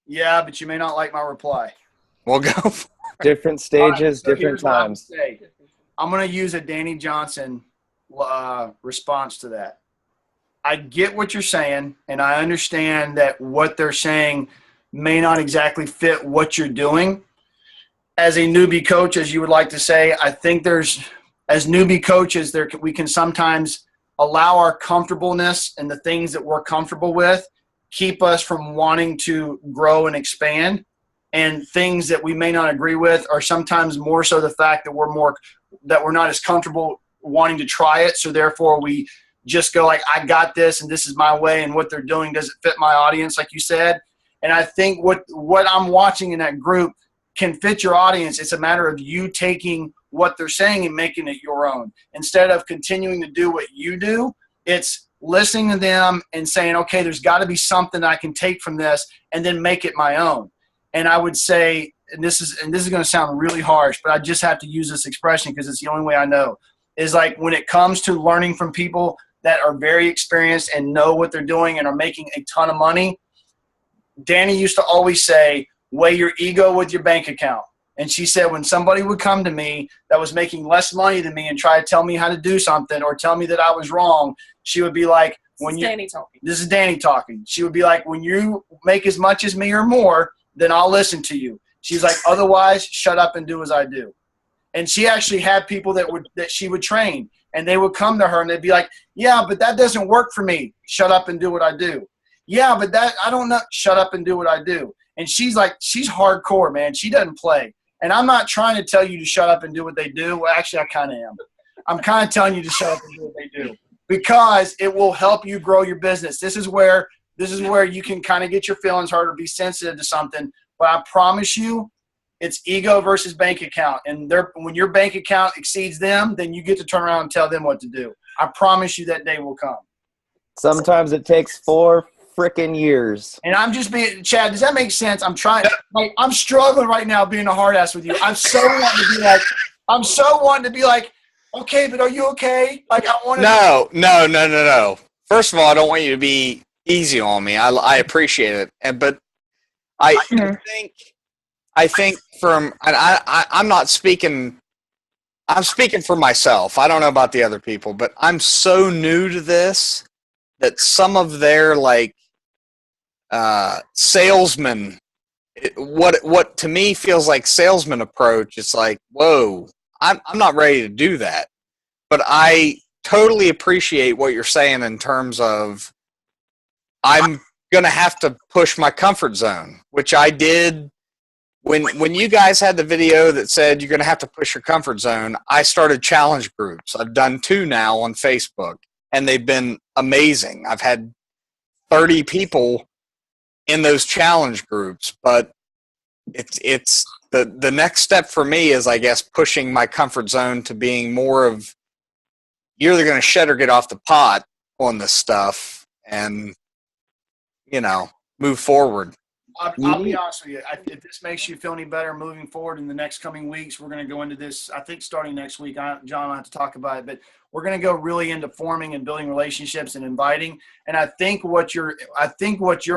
Yeah, but you may not like my reply. We'll go. Different stages, so different times. I'm going to use a Danny Johnson response to that. I get what you're saying, and I understand that what they're saying may not exactly fit what you're doing. As a newbie coach, as you would like to say, I think as newbie coaches, we can sometimes allow our comfortableness and the things that we're comfortable with keep us from wanting to grow and expand. And things that we may not agree with are sometimes more so the fact that we're not as comfortable wanting to try it. So therefore we just go like, I got this and this is my way, and what they're doing doesn't fit my audience, like you said. And I think what I'm watching in that group can fit your audience. It's a matter of you taking what they're saying and making it your own. Instead of continuing to do what you do, it's listening to them and saying, okay, there's got to be something I can take from this and then make it my own. And I would say, and this is going to sound really harsh, but I just have to use this expression because it's the only way I know, is like, when it comes to learning from people that are very experienced and know what they're doing and are making a ton of money, Danny used to always say, weigh your ego with your bank account. And she said when somebody would come to me that was making less money than me and try to tell me how to do something or tell me that I was wrong, she would be like, Danny talking. This is Danny talking. She would be like, when you make as much as me or more, then I'll listen to you. She's like, otherwise, shut up and do as I do. And she actually had people that she would train, and they would come to her and they'd be like, yeah, but that doesn't work for me. Shut up and do what I do. Yeah, but that I don't know. Shut up and do what I do. And she's like, she's hardcore, man. She doesn't play. And I'm not trying to tell you to shut up and do what they do. Well, actually, I kind of am. I'm kind of telling you to shut up and do what they do because it will help you grow your business. This is where you can kind of get your feelings hurt or be sensitive to something. But I promise you, it's ego versus bank account. And when your bank account exceeds them, then you get to turn around and tell them what to do. I promise you that day will come. Sometimes it takes 4 freaking years. And I'm just being, Chad, does that make sense? I'm trying, I'm struggling right now being a hard ass with you. I'm so wanting to be like, okay, but are you okay? Like I want to. No. First of all, I don't want you to be easy on me. I appreciate it. But I think I'm not speaking, I'm speaking for myself. I don't know about the other people, but I'm so new to this that some of their salesman, what to me feels like salesman approach, it's like, whoa, I'm not ready to do that. But I totally appreciate what you're saying in terms of I'm going to have to push my comfort zone, which I did when you guys had the video that said you're going to have to push your comfort zone. I started challenge groups. I've done 2 now on Facebook, and they've been amazing. I've had 30 people in those challenge groups, but it's the next step for me is, I guess, pushing my comfort zone to being more of, you're either going to shed or get off the pot on this stuff and, move forward. I'll be honest with you. If this makes you feel any better moving forward in the next coming weeks, we're going to go into this, I think starting next week. John and I have to talk about it, but we're going to go really into forming and building relationships and inviting. And I think what you're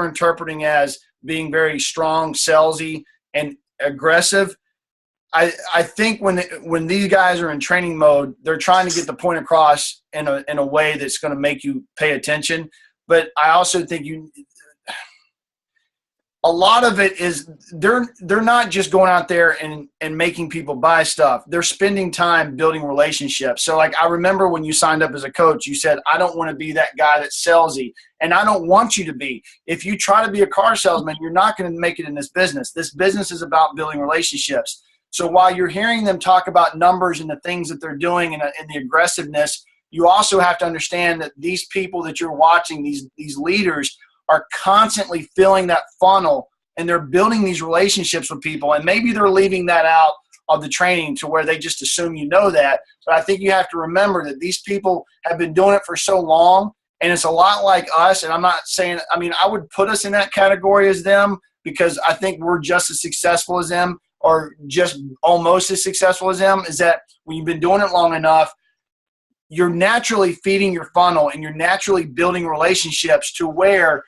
interpreting as being very strong, salesy, and aggressive, I think when these guys are in training mode, they're trying to get the point across in a way that's going to make you pay attention. But I also think a lot of it is they're not just going out there and making people buy stuff. They're spending time building relationships. So like I remember when you signed up as a coach, you said, I don't want to be that guy that's salesy, and I don't want you to be. If you try to be a car salesman, you're not going to make it in this business. This business is about building relationships. So while you're hearing them talk about numbers and the things that they're doing and the aggressiveness, you also have to understand that these people that you're watching, these leaders, are constantly filling that funnel, and they're building these relationships with people. And maybe they're leaving that out of the training to where they just assume you know that. But I think you have to remember that these people have been doing it for so long, and it's a lot like us. And I'm not saying, I would put us in that category as them because I think we're just as successful as them, or just almost as successful as them, is that when you've been doing it long enough, you're naturally feeding your funnel and you're naturally building relationships to where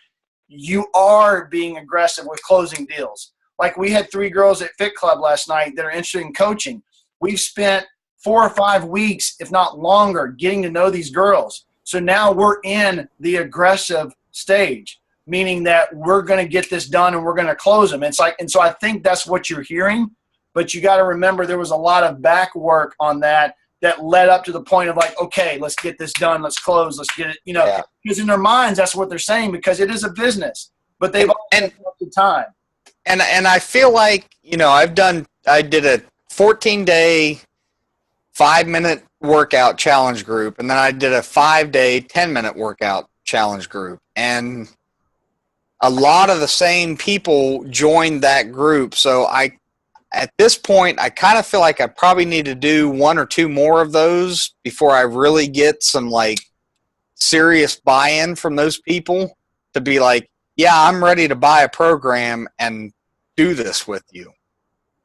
you are being aggressive with closing deals. Like we had 3 girls at Fit Club last night that are interested in coaching. We've spent 4 or 5 weeks, if not longer, getting to know these girls. So now we're in the aggressive stage, meaning that we're going to get this done and we're going to close them. And so I think that's what you're hearing, but you got to remember there was a lot of back work on that led up to the point of like, okay, let's get this done. Let's close. Let's get it, because in their minds, that's what they're saying, because it is a business, but they've all the time. And I feel like, I did a 14-day, 5-minute workout challenge group. And then I did a 5-day, 10-minute workout challenge group. And a lot of the same people joined that group. So at this point, I kind of feel like I probably need to do 1 or 2 more of those before I really get some serious buy-in from those people to be like, yeah, I'm ready to buy a program and do this with you.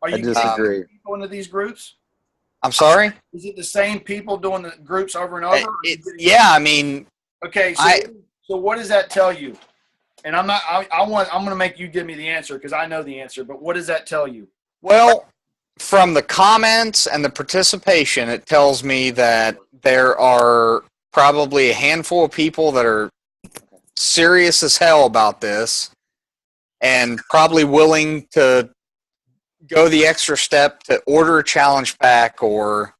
Are you disagree. People into these groups? I'm sorry? Is it the same people doing the groups over and over? Yeah, Okay, so what does that tell you? And I'm going to make you give me the answer because I know the answer. But what does that tell you? Well, from the comments and the participation, it tells me that there are probably a handful of people that are serious as hell about this and probably willing to go the extra step to order a challenge pack or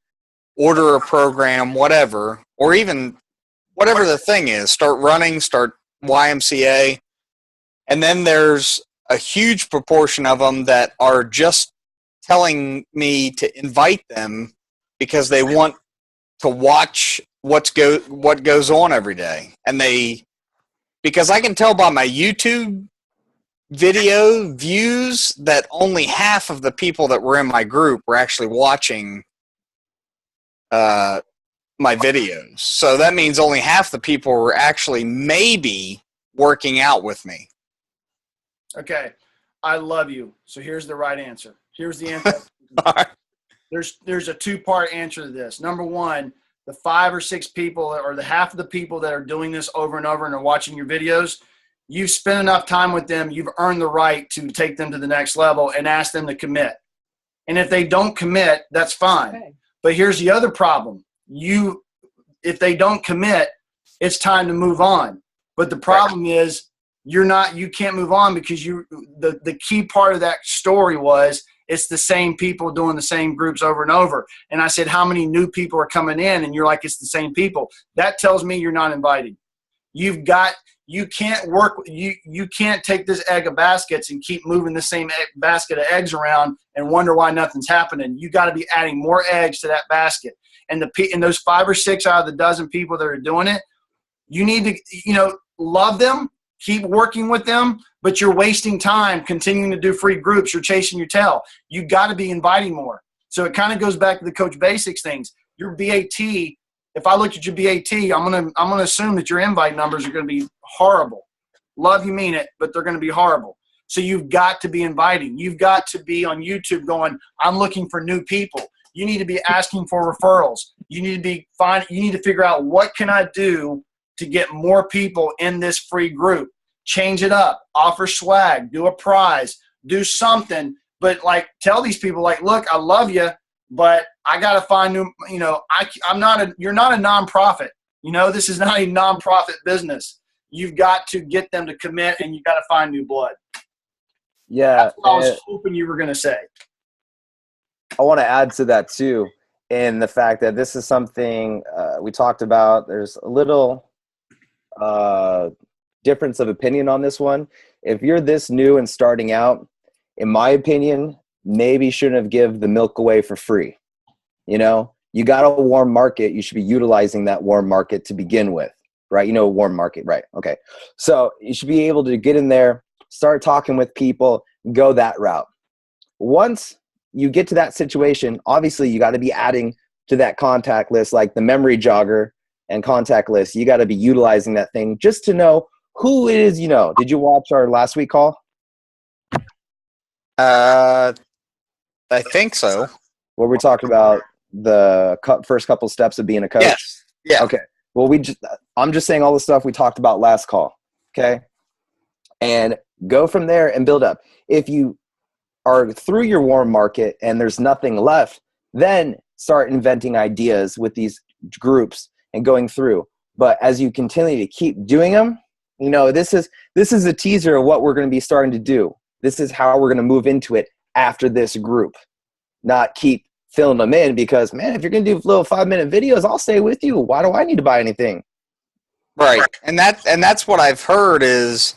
order a program, whatever, or even whatever the thing is, start running, start YMCA. And then there's a huge proportion of them that are just telling me to invite them because they want to watch what goes on every day. And because I can tell by my YouTube video views that only half of the people that were in my group were actually watching my videos. So that means only half the people were actually maybe working out with me. Okay. I love you. So here's the right answer. Here's the answer. There's a two-part answer to this. Number one, the 5 or 6 people or the half of the people that are doing this over and over and are watching your videos, you've spent enough time with them, you've earned the right to take them to the next level and ask them to commit. And if they don't commit, that's fine. Okay. But here's the other problem. If they don't commit, it's time to move on. But the problem is you can't move on because the key part of that story was it's the same people doing the same groups over and over. And I said, how many new people are coming in? And you're like, it's the same people. That tells me you're not invited. You can't take this egg of baskets and keep moving the same basket of eggs around and wonder why nothing's happening. You got to be adding more eggs to that basket. And those 5 or 6 out of the dozen people that are doing it, you need to, love them, keep working with them, but you're wasting time continuing to do free groups. You're chasing your tail. You got to be inviting more. So it kind of goes back to the Coach Basics things. Your BAT, if I look at your BAT, I'm gonna assume that your invite numbers are going to be horrible. Love you, mean it, but they're going to be horrible. So you've got to be inviting. You've got to be on YouTube going, I'm looking for new people. You need to be asking for referrals. You need to figure out what can I do to get more people in this free group. Change it up. Offer swag. Do a prize. Do something. But tell these people look, I love you, but I got to find new. You're not a nonprofit. This is not a nonprofit business. You've got to get them to commit, and you got to find new blood. Yeah, that's what I was hoping you were going to say. I want to add to that too, in the fact that this is something we talked about. There's a little difference of opinion on this one. If you're this new and starting out, in my opinion, maybe shouldn't have give the milk away for free. You got a warm market. You should be utilizing that warm market to begin with, right? Warm market, right? Okay. So you should be able to get in there, start talking with people, go that route. Once you get to that situation, obviously you got to be adding to that contact list, like the memory jogger and contact list. You got to be utilizing that thing just to know who it is. Did you watch our last week call? I think so. Where we talked about the first couple steps of being a coach. Yes. Yeah. Okay. Well, I'm just saying all the stuff we talked about last call. Okay. And go from there and build up. If you are through your warm market and there's nothing left, then start inventing ideas with these groups and going through. But as you continue to keep doing them, this is a teaser of what we're going to be starting to do. This is how we're going to move into it after this group, not keep filling them in because, man, if you're going to do little 5-minute videos, I'll stay with you. Why do I need to buy anything? Right. And that's what I've heard is,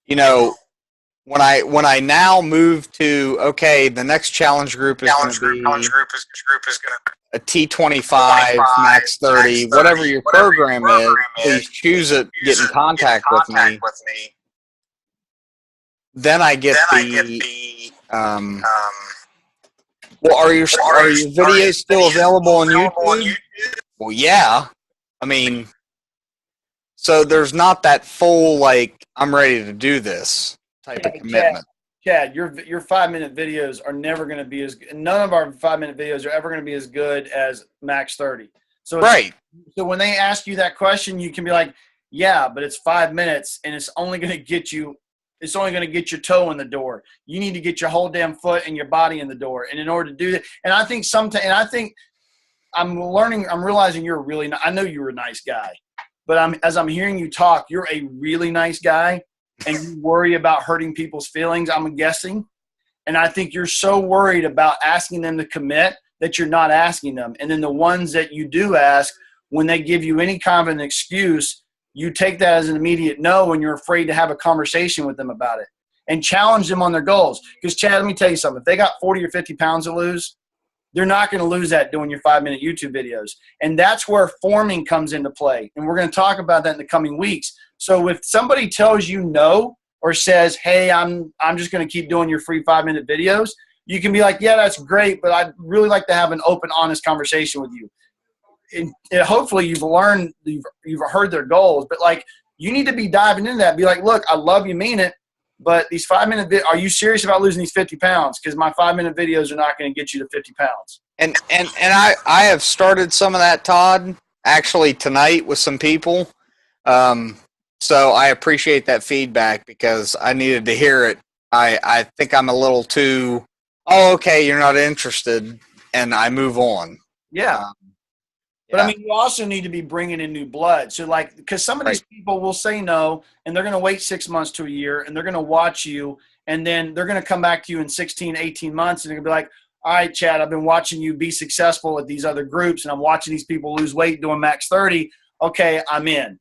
when I now move to, okay, the next challenge group is going to be a T25, max 30, whatever your program is, please choose it, get in contact with me. Then I get well, are your videos still available on YouTube? Well, yeah. So there's not that full, I'm ready to do this type of commitment. Chad, your 5-minute videos are never going to be none of our 5-minute videos are ever going to be as good as max 30. So right. So when they ask you that question, you can be like, Yeah, but it's 5 minutes, and it's only going to get you. It's only going to get your toe in the door. You need to get your whole damn foot and your body in the door. And in order to do that, and I think I'm learning. I'm realizing you're a really. I know you were a nice guy, but as I'm hearing you talk, you're a really nice guy, and you worry about hurting people's feelings. I'm guessing, and I think you're so worried about asking them to commit that you're not asking them. And then the ones that you do ask, when they give you any kind of an excuse, you take that as an immediate no, and you're afraid to have a conversation with them about it and challenge them on their goals. Because, Chad, let me tell you something. If they got 40 or 50 pounds to lose, they're not going to lose that doing your 5-minute YouTube videos. And that's where forming comes into play. And we're going to talk about that in the coming weeks. So if somebody tells you no or says, hey, I'm just going to keep doing your free 5-minute videos, you can be like, yeah, that's great, but I'd really like to have an open, honest conversation with you. And hopefully you've learned, you've heard their goals, but like you need to be diving into that. Be like, look, I love you, mean it, but these 5-minute are you serious about losing these 50 pounds? Because my 5-minute videos are not going to get you to 50 pounds. And I have started some of that, Todd, actually tonight with some people. So I appreciate that feedback because I needed to hear it. I think I'm a little too, oh, okay, you're not interested, and I move on. Yeah. But, I mean, you also need to be bringing in new blood. So, like, because some of these people will say no, and they're going to wait 6 months to a year, and they're going to watch you, and then they're going to come back to you in 16, 18 months, and they're going to be like, all right, Chad, I've been watching you be successful at these other groups, and I'm watching these people lose weight doing Max 30. Okay, I'm in.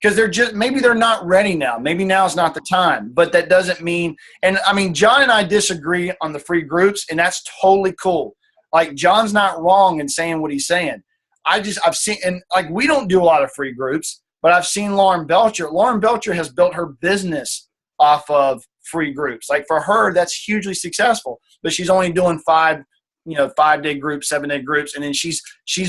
Because maybe they're not ready now. Maybe now is not the time. But that doesn't mean – and, I mean, John and I disagree on the free groups, and that's totally cool. Like, John's not wrong in saying what he's saying. I've seen, and like we don't do a lot of free groups, but I've seen Lauren Belcher. Lauren Belcher has built her business off of free groups. Like for her, that's hugely successful, but she's only doing 5-day groups, 7-day groups. And then she's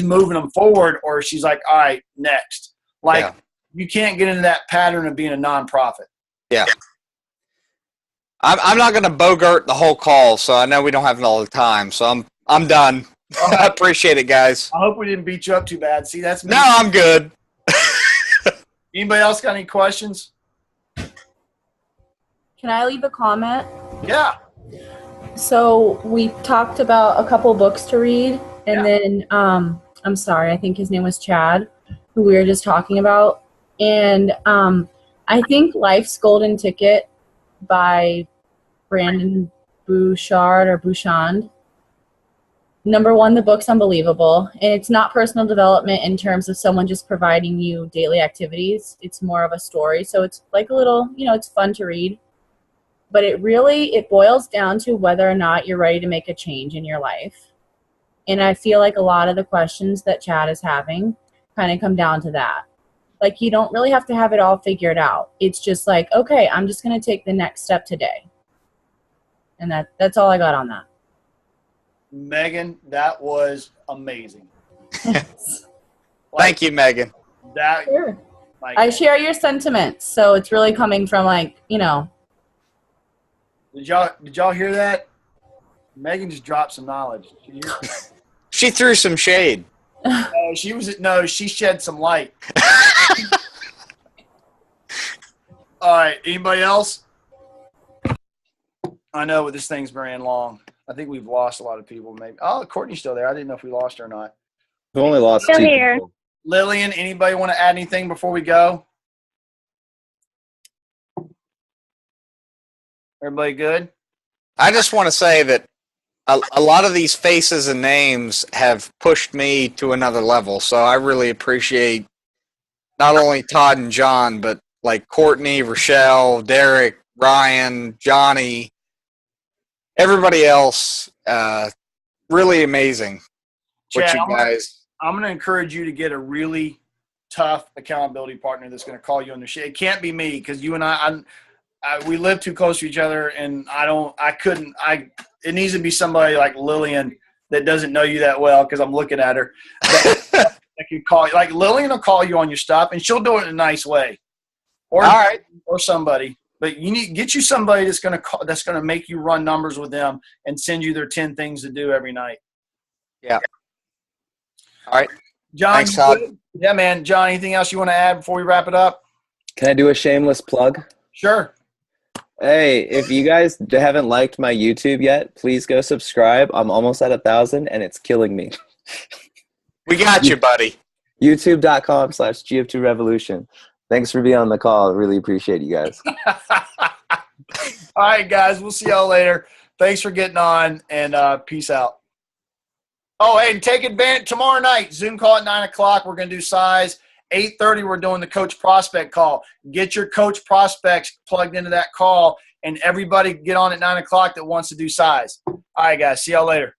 moving them forward, or she's like, all right, next. Like you can't get into that pattern of being a nonprofit. Yeah. I'm not going to bogart the whole call. So I know we don't have all the time. So I'm done. I appreciate it, guys. I hope we didn't beat you up too bad. See, that's me. No, I'm good. Anybody else got any questions? Can I leave a comment? Yeah. So we talked about a couple books to read, and then I'm sorry, I think his name was Chad, who we were just talking about. And I think Life's Golden Ticket by Brandon Bouchard or Bouchand. Number one, the book's unbelievable, and it's not personal development in terms of someone just providing you daily activities. It's more of a story, so it's like a little, it's fun to read, but it boils down to whether or not you're ready to make a change in your life. And I feel like a lot of the questions that Chad is having kind of come down to that. Like, you don't really have to have it all figured out. It's just like, okay, I'm just going to take the next step today. And that's all I got on that. Megan, that was amazing. Thank you, Megan. Sure. I share your sentiments, so it's really coming from Did y'all hear that? Megan just dropped some knowledge. Did you hear that? She threw some shade. She shed some light. All right, anybody else? I know this thing's ran long. I think we've lost a lot of people. Maybe. Oh, Courtney's still there. I didn't know if we lost her or not. We only lost Still 2 here. people. Lillian, anybody want to add anything before we go? Everybody good? I just want to say that a lot of these faces and names have pushed me to another level. So I really appreciate not only Todd and John, but like Courtney, Rochelle, Derek, Ryan, Johnny, everybody else. Really amazing. Chad, What you guys. I'm going to encourage you to get a really tough accountability partner that's going to call you on the shit. It can't be me because you and I we live too close to each other, and it needs to be somebody like Lillian that doesn't know you that well because I'm looking at her. That can call you. Like Lillian will call you on your stuff, and she'll do it in a nice way. Or, All right. Or somebody. But you need get you somebody that's going to make you run numbers with them and send you their 10 things to do every night. Yeah. All right. John, Thanks, Todd. yeah, man. John, anything else you want to add before we wrap it up? Can I do a shameless plug? Sure. Hey, if you guys haven't liked my YouTube yet, please go subscribe. I'm almost at 1,000 and it's killing me. We got you, buddy. YouTube.com/GF2 Revolution. Thanks for being on the call. I really appreciate you guys. All right, guys. We'll see y'all later. Thanks for getting on, and peace out. Oh, and take advantage tomorrow night. Zoom call at 9 o'clock. We're going to do size. 8:30, we're doing the coach prospect call. Get your coach prospects plugged into that call, and everybody get on at 9 o'clock that wants to do size. All right, guys. See y'all later.